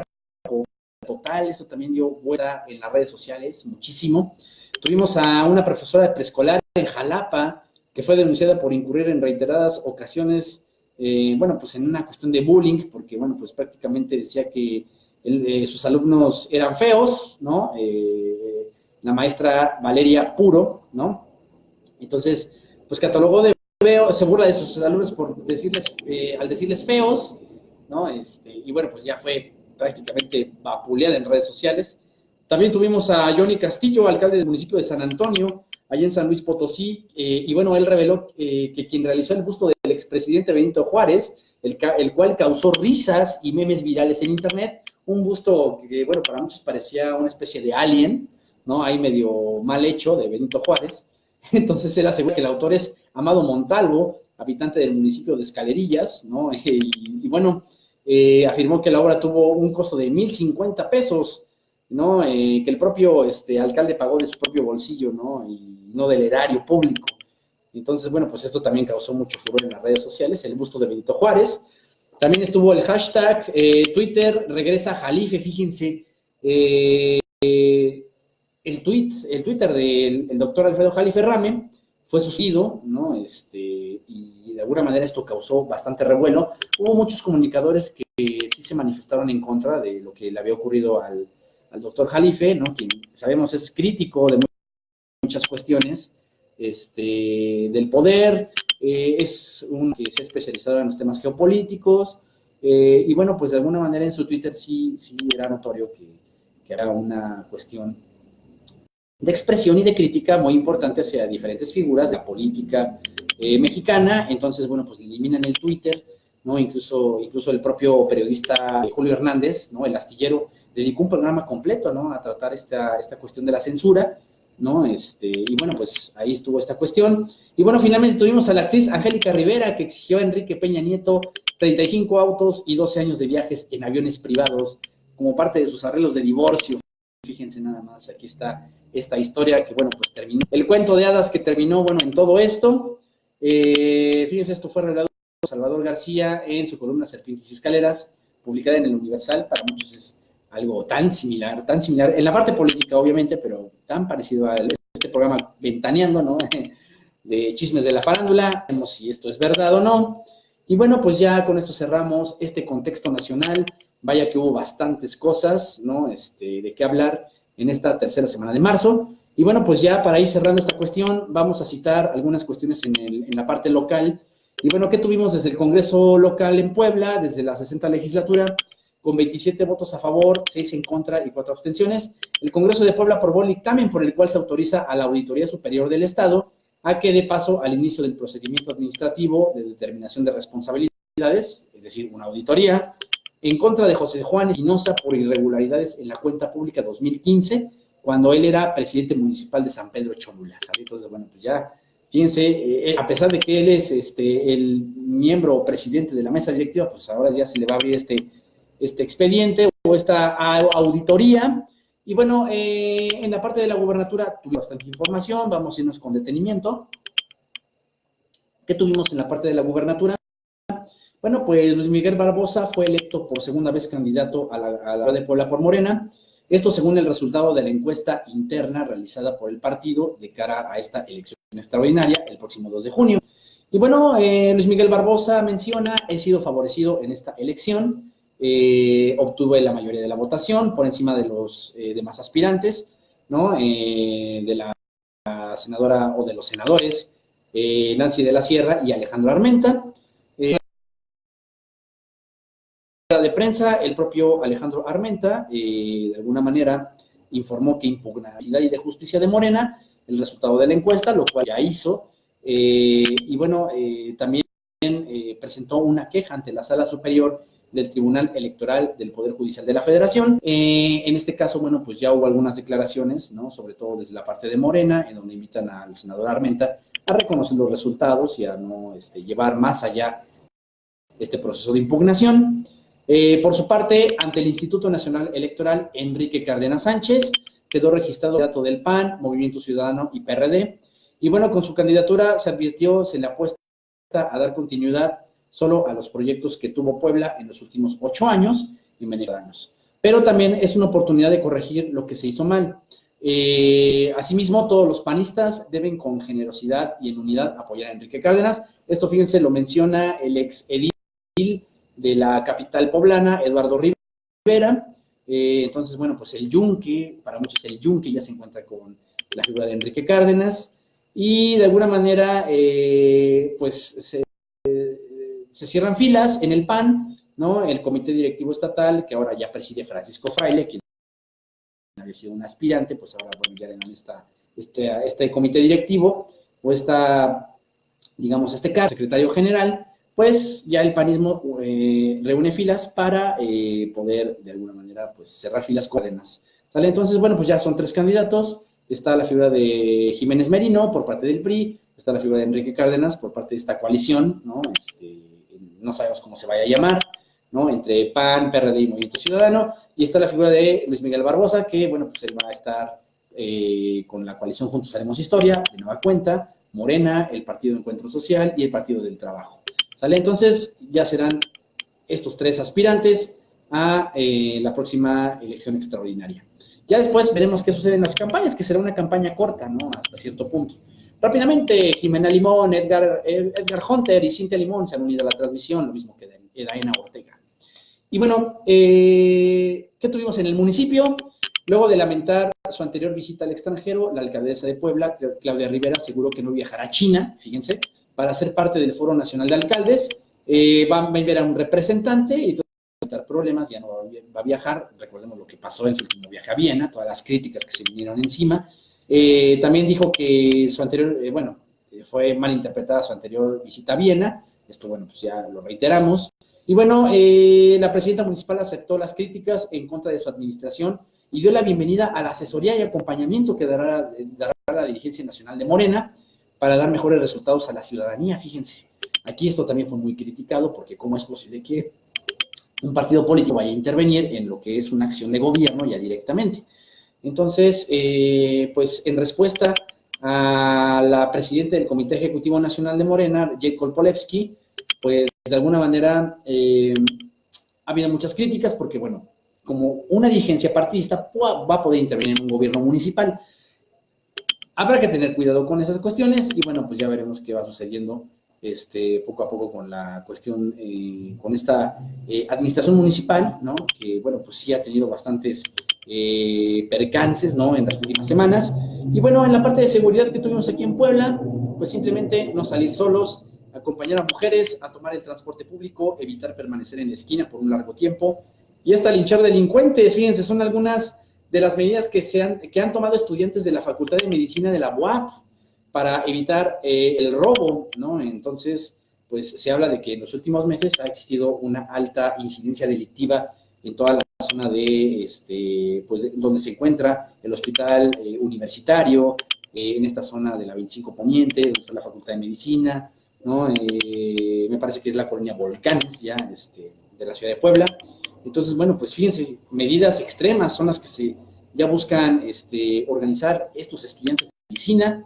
total, eso también dio vuelta en las redes sociales muchísimo. Tuvimos a una profesora de preescolar en Jalapa que fue denunciada por incurrir en reiteradas ocasiones, bueno, pues en una cuestión de bullying, porque bueno, pues prácticamente decía que sus alumnos eran feos, ¿no? La maestra Valeria Puro, ¿no? Entonces, pues catalogó de feo, se burla de sus alumnos por al decirles feos, ¿no? Y bueno, pues ya fue prácticamente vapuleada en redes sociales. También tuvimos a Johnny Castillo, alcalde del municipio de San Antonio, allá en San Luis Potosí, y bueno, él reveló que quien realizó el busto del expresidente Benito Juárez, el cual causó risas y memes virales en internet, un busto que, bueno, para muchos parecía una especie de alien, ¿no? Ahí medio mal hecho de Benito Juárez. Entonces él asegura que el autor es Amado Montalvo, habitante del municipio de Escalerillas, ¿no? Y bueno, afirmó que la obra tuvo un costo de 1,050 pesos, ¿no? Que el propio alcalde pagó de su propio bolsillo, ¿no? Y no del erario público. Entonces, bueno, pues esto también causó mucho furor en las redes sociales, el busto de Benito Juárez. También estuvo el hashtag Twitter regresa Jalife, fíjense, el Twitter del doctor Alfredo Jalife Rame fue sucedido, ¿no? Y de alguna manera esto causó bastante revuelo. Hubo muchos comunicadores que sí se manifestaron en contra de lo que le había ocurrido al doctor Jalife, ¿no? Quien sabemos es crítico de muchas cuestiones del poder, es un que se ha especializado en los temas geopolíticos, y bueno, pues de alguna manera en su Twitter sí era notorio que era una cuestión de expresión y de crítica muy importante hacia diferentes figuras de la política mexicana. Entonces, bueno, pues eliminan el Twitter, ¿no? Incluso el propio periodista Julio Hernández, ¿no? El astillero, dedicó un programa completo, ¿no? A tratar esta cuestión de la censura, ¿no? Y bueno, pues ahí estuvo esta cuestión. Y bueno, finalmente tuvimos a la actriz Angélica Rivera, que exigió a Enrique Peña Nieto 35 autos y 12 años de viajes en aviones privados como parte de sus arreglos de divorcio. Fíjense nada más, aquí está esta historia que, bueno, pues terminó. El cuento de hadas que terminó, bueno, en todo esto. Fíjense, esto fue revelado por Salvador García en su columna Serpientes y Escaleras, publicada en el Universal. Para muchos es algo tan similar, en la parte política, obviamente, pero tan parecido a este programa Ventaneando, ¿no? De chismes de la farándula, vemos si esto es verdad o no. Y bueno, pues ya con esto cerramos este contexto nacional. Vaya que hubo bastantes cosas, ¿no? De qué hablar en esta tercera semana de marzo. Y bueno, pues ya para ir cerrando esta cuestión, vamos a citar algunas cuestiones en la parte local. Y bueno, ¿qué tuvimos desde el Congreso local en Puebla, desde la 60ª legislatura? Con 27 votos a favor, 6 en contra y 4 abstenciones. El Congreso de Puebla aprobó el dictamen por el cual se autoriza a la Auditoría Superior del Estado a que dé paso al inicio del procedimiento administrativo de determinación de responsabilidades, es decir, una auditoría, en contra de José Juan Espinosa por irregularidades en la cuenta pública 2015, cuando él era presidente municipal de San Pedro Cholula, ¿sabes? Entonces, bueno, pues ya, fíjense, a pesar de que él es el miembro o presidente de la mesa directiva, pues ahora ya se le va a abrir este expediente o esta auditoría. Y bueno, en la parte de la gubernatura tuve bastante información, vamos a irnos con detenimiento. ¿Qué tuvimos en la parte de la gubernatura? Bueno, pues Luis Miguel Barbosa fue electo por segunda vez candidato a la de Puebla por Morena. Esto según el resultado de la encuesta interna realizada por el partido de cara a esta elección extraordinaria el próximo 2 de junio. Y bueno, Luis Miguel Barbosa menciona, he sido favorecido en esta elección, obtuve la mayoría de la votación por encima de los demás aspirantes, ¿no? De la senadora o de los senadores Nancy de la Sierra y Alejandro Armenta. De prensa, el propio Alejandro Armenta, de alguna manera, informó que impugna la ley de justicia de Morena, el resultado de la encuesta, lo cual ya hizo, y bueno, también presentó una queja ante la Sala Superior del Tribunal Electoral del Poder Judicial de la Federación. En este caso, bueno, pues ya hubo algunas declaraciones, ¿no? Sobre todo desde la parte de Morena, en donde invitan al senador Armenta a reconocer los resultados y a no llevar más allá este proceso de impugnación. Por su parte, ante el Instituto Nacional Electoral, Enrique Cárdenas Sánchez quedó registrado candidato del PAN, Movimiento Ciudadano y PRD. Y bueno, con su candidatura se advirtió, se le apuesta a dar continuidad solo a los proyectos que tuvo Puebla en los últimos 8 años y medio años. Pero también es una oportunidad de corregir lo que se hizo mal. Asimismo, todos los panistas deben con generosidad y en unidad apoyar a Enrique Cárdenas. Esto, fíjense, lo menciona el ex edil de la capital poblana, Eduardo Rivera. Entonces, bueno, pues el yunque, para muchos el yunque ya se encuentra con la figura de Enrique Cárdenas, y de alguna manera, pues se cierran filas en el PAN, ¿no? El comité directivo estatal, que ahora ya preside Francisco Fraile, quien había sido un aspirante, pues ahora, bueno, ya en este comité directivo, o digamos, este cargo, secretario general, pues ya el panismo reúne filas para poder, de alguna manera, pues cerrar filas con Cárdenas. ¿Sale? Entonces, bueno, pues ya son 3 candidatos. Está la figura de Jiménez Merino por parte del PRI, está la figura de Enrique Cárdenas por parte de esta coalición, ¿no? No sabemos cómo se vaya a llamar, ¿no? Entre PAN, PRD y Movimiento Ciudadano, y está la figura de Luis Miguel Barbosa, que, bueno, pues él va a estar con la coalición Juntos Haremos Historia, de nueva cuenta, Morena, el Partido de Encuentro Social y el Partido del Trabajo. ¿Sale? Entonces, ya serán estos 3 aspirantes a la próxima elección extraordinaria. Ya después veremos qué sucede en las campañas, que será una campaña corta, ¿no? Hasta cierto punto. Rápidamente, Jimena Limón, Edgar Hunter y Cintia Limón se han unido a la transmisión, lo mismo que Edaena Ortega. Y bueno, ¿qué tuvimos en el municipio? Luego de lamentar su anterior visita al extranjero, la alcaldesa de Puebla, Claudia Rivera, aseguró que no viajará a China, fíjense, para ser parte del Foro Nacional de Alcaldes. Va a enviar a un representante y problemas, ya no va a viajar. Recordemos lo que pasó en su último viaje a Viena, todas las críticas que se vinieron encima. También dijo que su anterior, fue mal interpretada su anterior visita a Viena. Esto, bueno, pues ya lo reiteramos. Y bueno, la presidenta municipal aceptó las críticas en contra de su administración y dio la bienvenida a la asesoría y acompañamiento que dará la dirigencia nacional de Morena para dar mejores resultados a la ciudadanía. Fíjense, aquí esto también fue muy criticado, porque cómo es posible que un partido político vaya a intervenir en lo que es una acción de gobierno ya directamente. Entonces, pues en respuesta a la presidenta del Comité Ejecutivo Nacional de Morena, Jacob Polewski, pues de alguna manera ha habido muchas críticas porque, bueno, como una dirigencia partidista va a poder intervenir en un gobierno municipal. Habrá que tener cuidado con esas cuestiones y, bueno, pues ya veremos qué va sucediendo poco a poco con la cuestión, con esta administración municipal, ¿no? Que, bueno, pues sí ha tenido bastantes percances, ¿no? En las últimas semanas. Y bueno, en la parte de seguridad que tuvimos aquí en Puebla, pues simplemente no salir solos, acompañar a mujeres a tomar el transporte público, evitar permanecer en la esquina por un largo tiempo y hasta linchar delincuentes. Fíjense, son algunas de las medidas que han tomado estudiantes de la Facultad de Medicina de la UAP para evitar el robo, ¿no? Entonces, pues se habla de que en los últimos meses ha existido una alta incidencia delictiva en toda la zona de, donde se encuentra el hospital universitario, en esta zona de la 25 Poniente, donde está la Facultad de Medicina, ¿no? Me parece que es la colonia Volcanes, ya, de la ciudad de Puebla. Entonces, bueno, pues fíjense, medidas extremas son las que ya buscan organizar estos estudiantes de medicina.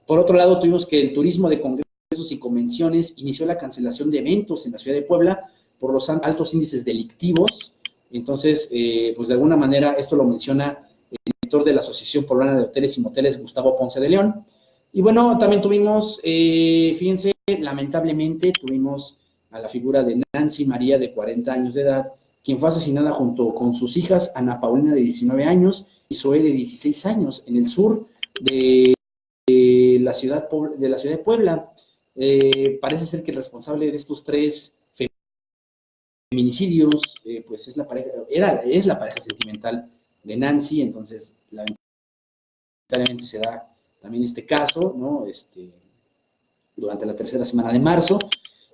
Por otro lado, tuvimos que el turismo de congresos y convenciones, inició la cancelación de eventos en la ciudad de Puebla por los altos índices delictivos. Entonces, pues de alguna manera esto lo menciona el director de la Asociación Poblana de Hoteles y Moteles, Gustavo Ponce de León. Y bueno, también tuvimos, fíjense, lamentablemente tuvimos a la figura de Nancy María, de 40 años de edad, quien fue asesinada junto con sus hijas, Ana Paulina, de 19 años, y Zoe, de 16 años, en el sur de la ciudad de Puebla. Parece ser que el responsable de estos 3 feminicidios, pues es la pareja sentimental de Nancy. Entonces lamentablemente se da también este caso, ¿no? Durante la tercera semana de marzo.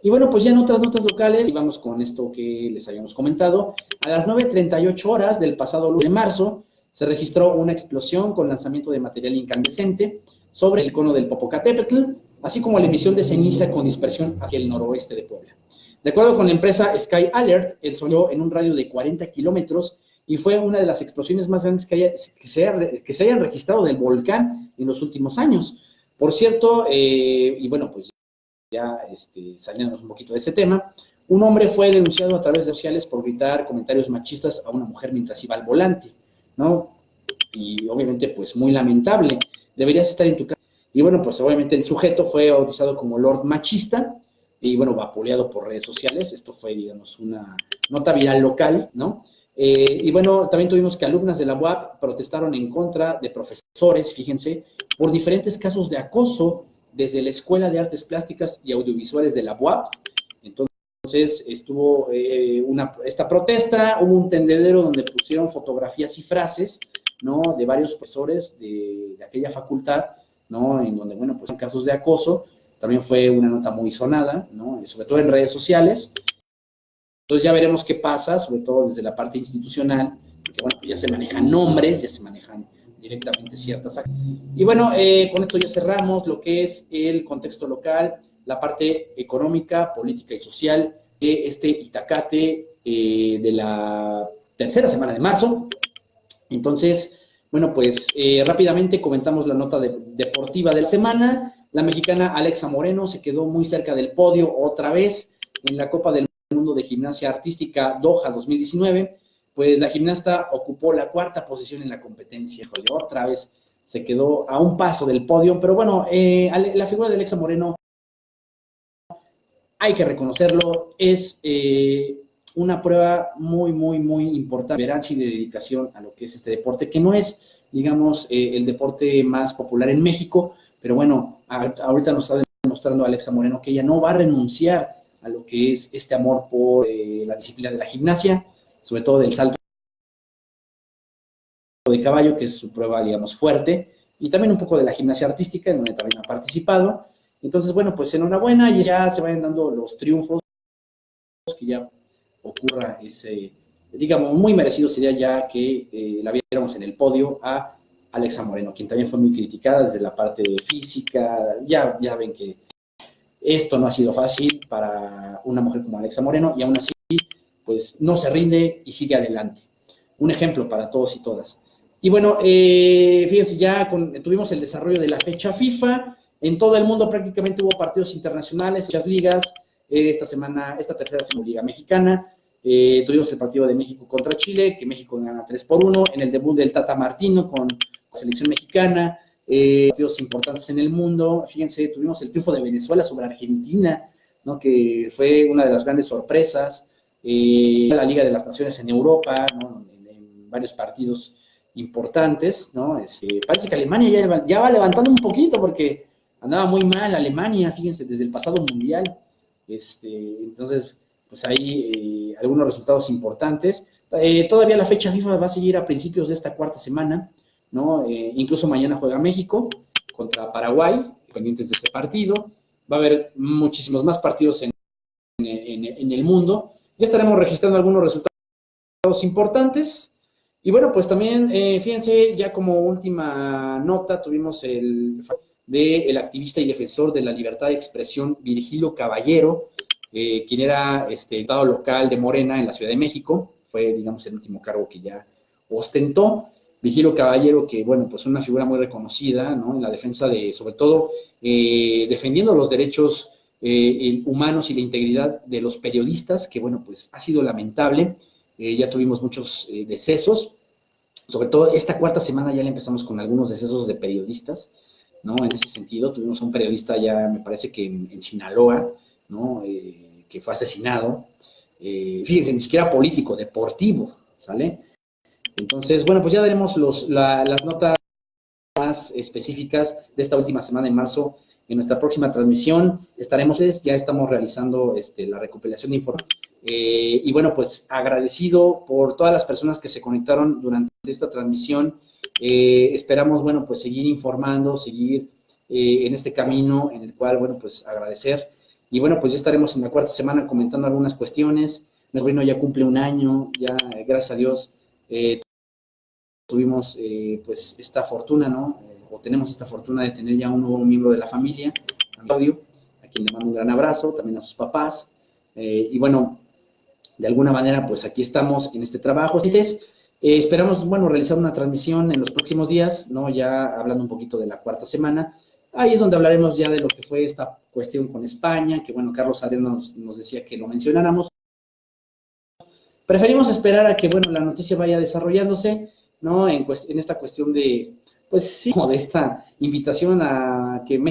Y bueno, pues ya en otras notas locales, y vamos con esto que les habíamos comentado. A las 9:38 horas del pasado lunes de marzo, se registró una explosión con lanzamiento de material incandescente sobre el cono del Popocatépetl, así como la emisión de ceniza con dispersión hacia el noroeste de Puebla. De acuerdo con la empresa Sky Alert, el sonido en un radio de 40 kilómetros y fue una de las explosiones más grandes que se hayan registrado del volcán en los últimos años. Por cierto, y bueno, pues ya saliéndonos un poquito de ese tema, un hombre fue denunciado a través de redes sociales por gritar comentarios machistas a una mujer mientras iba al volante, ¿no? Y obviamente, pues muy lamentable. Deberías estar en tu casa. Y bueno, pues obviamente el sujeto fue bautizado como Lord Machista y bueno, vapuleado por redes sociales. Esto fue, digamos, una nota viral local, ¿no? Y bueno, también tuvimos que alumnas de la UAP protestaron en contra de profesores, fíjense, por diferentes casos de acoso desde la Escuela de Artes Plásticas y Audiovisuales de la UAP. Entonces estuvo esta protesta, hubo un tendedero donde pusieron fotografías y frases, ¿no? De varios profesores de aquella facultad, ¿no? En donde, bueno, pues en casos de acoso, también fue una nota muy sonada, ¿no? Sobre todo en redes sociales. Entonces ya veremos qué pasa, sobre todo desde la parte institucional, porque bueno, pues ya se manejan nombres, ya se manejan directamente ciertas acciones. Y bueno, con esto ya cerramos lo que es el contexto local, la parte económica, política y social de este Itacate de la tercera semana de marzo. Entonces, bueno, pues rápidamente comentamos la nota deportiva de la semana. La mexicana Alexa Moreno se quedó muy cerca del podio otra vez en la Copa del Mundo de Gimnasia Artística Doha 2019, pues la gimnasta ocupó la 4ª posición en la competencia. Híjole, otra vez se quedó a un paso del podio, pero bueno, la figura de Alexa Moreno, hay que reconocerlo, es una prueba muy, muy, muy importante de perseverancia y de dedicación a lo que es este deporte, que no es, digamos, el deporte más popular en México, pero bueno, ahorita nos está demostrando Alexa Moreno que ella no va a renunciar a lo que es este amor por la disciplina de la gimnasia, sobre todo del salto de caballo, que es su prueba, digamos, fuerte, y también un poco de la gimnasia artística, en donde también ha participado. Entonces, bueno, pues enhorabuena, y ya se vayan dando los triunfos, que ya ocurra ese, digamos, muy merecido sería ya que la viéramos en el podio a Alexa Moreno, quien también fue muy criticada desde la parte física. Ya ven que esto no ha sido fácil para una mujer como Alexa Moreno, y aún así, pues no se rinde y sigue adelante. Un ejemplo para todos y todas. Y bueno, fíjense, ya tuvimos el desarrollo de la fecha FIFA. En todo el mundo prácticamente hubo partidos internacionales, muchas ligas. Esta tercera semana, Liga Mexicana. Tuvimos el partido de México contra Chile, que México gana 3-1. En el debut del Tata Martino con la selección mexicana. Partidos importantes en el mundo. Fíjense, tuvimos el triunfo de Venezuela sobre Argentina, ¿no? Que fue una de las grandes sorpresas. La Liga de las Naciones en Europa, ¿no? En varios partidos importantes, ¿no? Parece que Alemania ya va levantando un poquito, porque andaba muy mal Alemania, fíjense, desde el pasado mundial. Entonces, pues hay algunos resultados importantes. Todavía la fecha FIFA va a seguir a principios de esta 4ª semana, ¿no? Incluso mañana juega México contra Paraguay, pendientes de ese partido. Va a haber muchísimos más partidos en el mundo. Ya estaremos registrando algunos resultados importantes. Y bueno, pues también, fíjense, ya como última nota, tuvimos del activista y defensor de la libertad de expresión, Virgilio Caballero, quien era diputado local de Morena en la Ciudad de México. Fue, digamos, el último cargo que ya ostentó. Vigilo Caballero, que, bueno, pues una figura muy reconocida, ¿no? En la defensa de, sobre todo, defendiendo los derechos humanos y la integridad de los periodistas, que, bueno, pues ha sido lamentable. Ya tuvimos muchos decesos, sobre todo esta cuarta semana ya le empezamos con algunos decesos de periodistas, ¿no? En ese sentido, tuvimos a un periodista ya, me parece que en Sinaloa, ¿no? Que fue asesinado. Fíjense, ni siquiera político, deportivo, ¿sale? Entonces, bueno, pues ya daremos las notas más específicas de esta última semana de marzo en nuestra próxima transmisión. Ya estamos realizando la recopilación de información. Y bueno, pues agradecido por todas las personas que se conectaron durante esta transmisión. Esperamos, bueno, pues seguir informando, seguir en este camino en el cual, bueno, pues agradecer. Y bueno, pues ya estaremos en la cuarta semana comentando algunas cuestiones. Nuestro sobrino ya cumple un año, ya, gracias a Dios, tuvimos pues esta fortuna, ¿no? O tenemos esta fortuna de tener ya un nuevo miembro de la familia, a Claudio, a quien le mando un gran abrazo, también a sus papás. Y bueno, de alguna manera, pues aquí estamos en este trabajo. Entonces, esperamos, bueno, realizar una transmisión en los próximos días, ¿no? Ya hablando un poquito de la cuarta semana. Ahí es donde hablaremos ya de lo que fue esta cuestión con España, que bueno, Carlos Arias nos decía que lo mencionáramos. Preferimos esperar a que, bueno, la noticia vaya desarrollándose, ¿no? En esta cuestión de, pues sí, como de esta invitación a que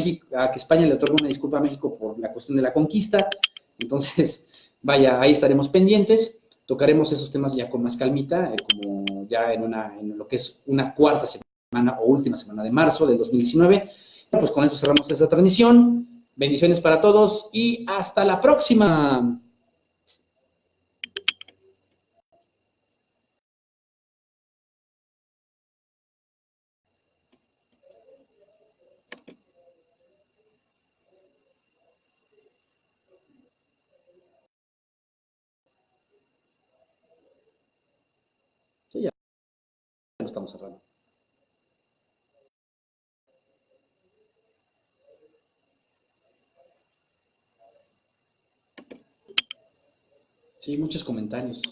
España le otorgue una disculpa a México por la cuestión de la conquista. Entonces, vaya, ahí estaremos pendientes. Tocaremos esos temas ya con más calmita, como ya en lo que es una cuarta semana o última semana de marzo del 2019. Pues con eso cerramos esta transmisión. Bendiciones para todos y hasta la próxima. Sí, ya lo estamos cerrando. Sí, muchos comentarios.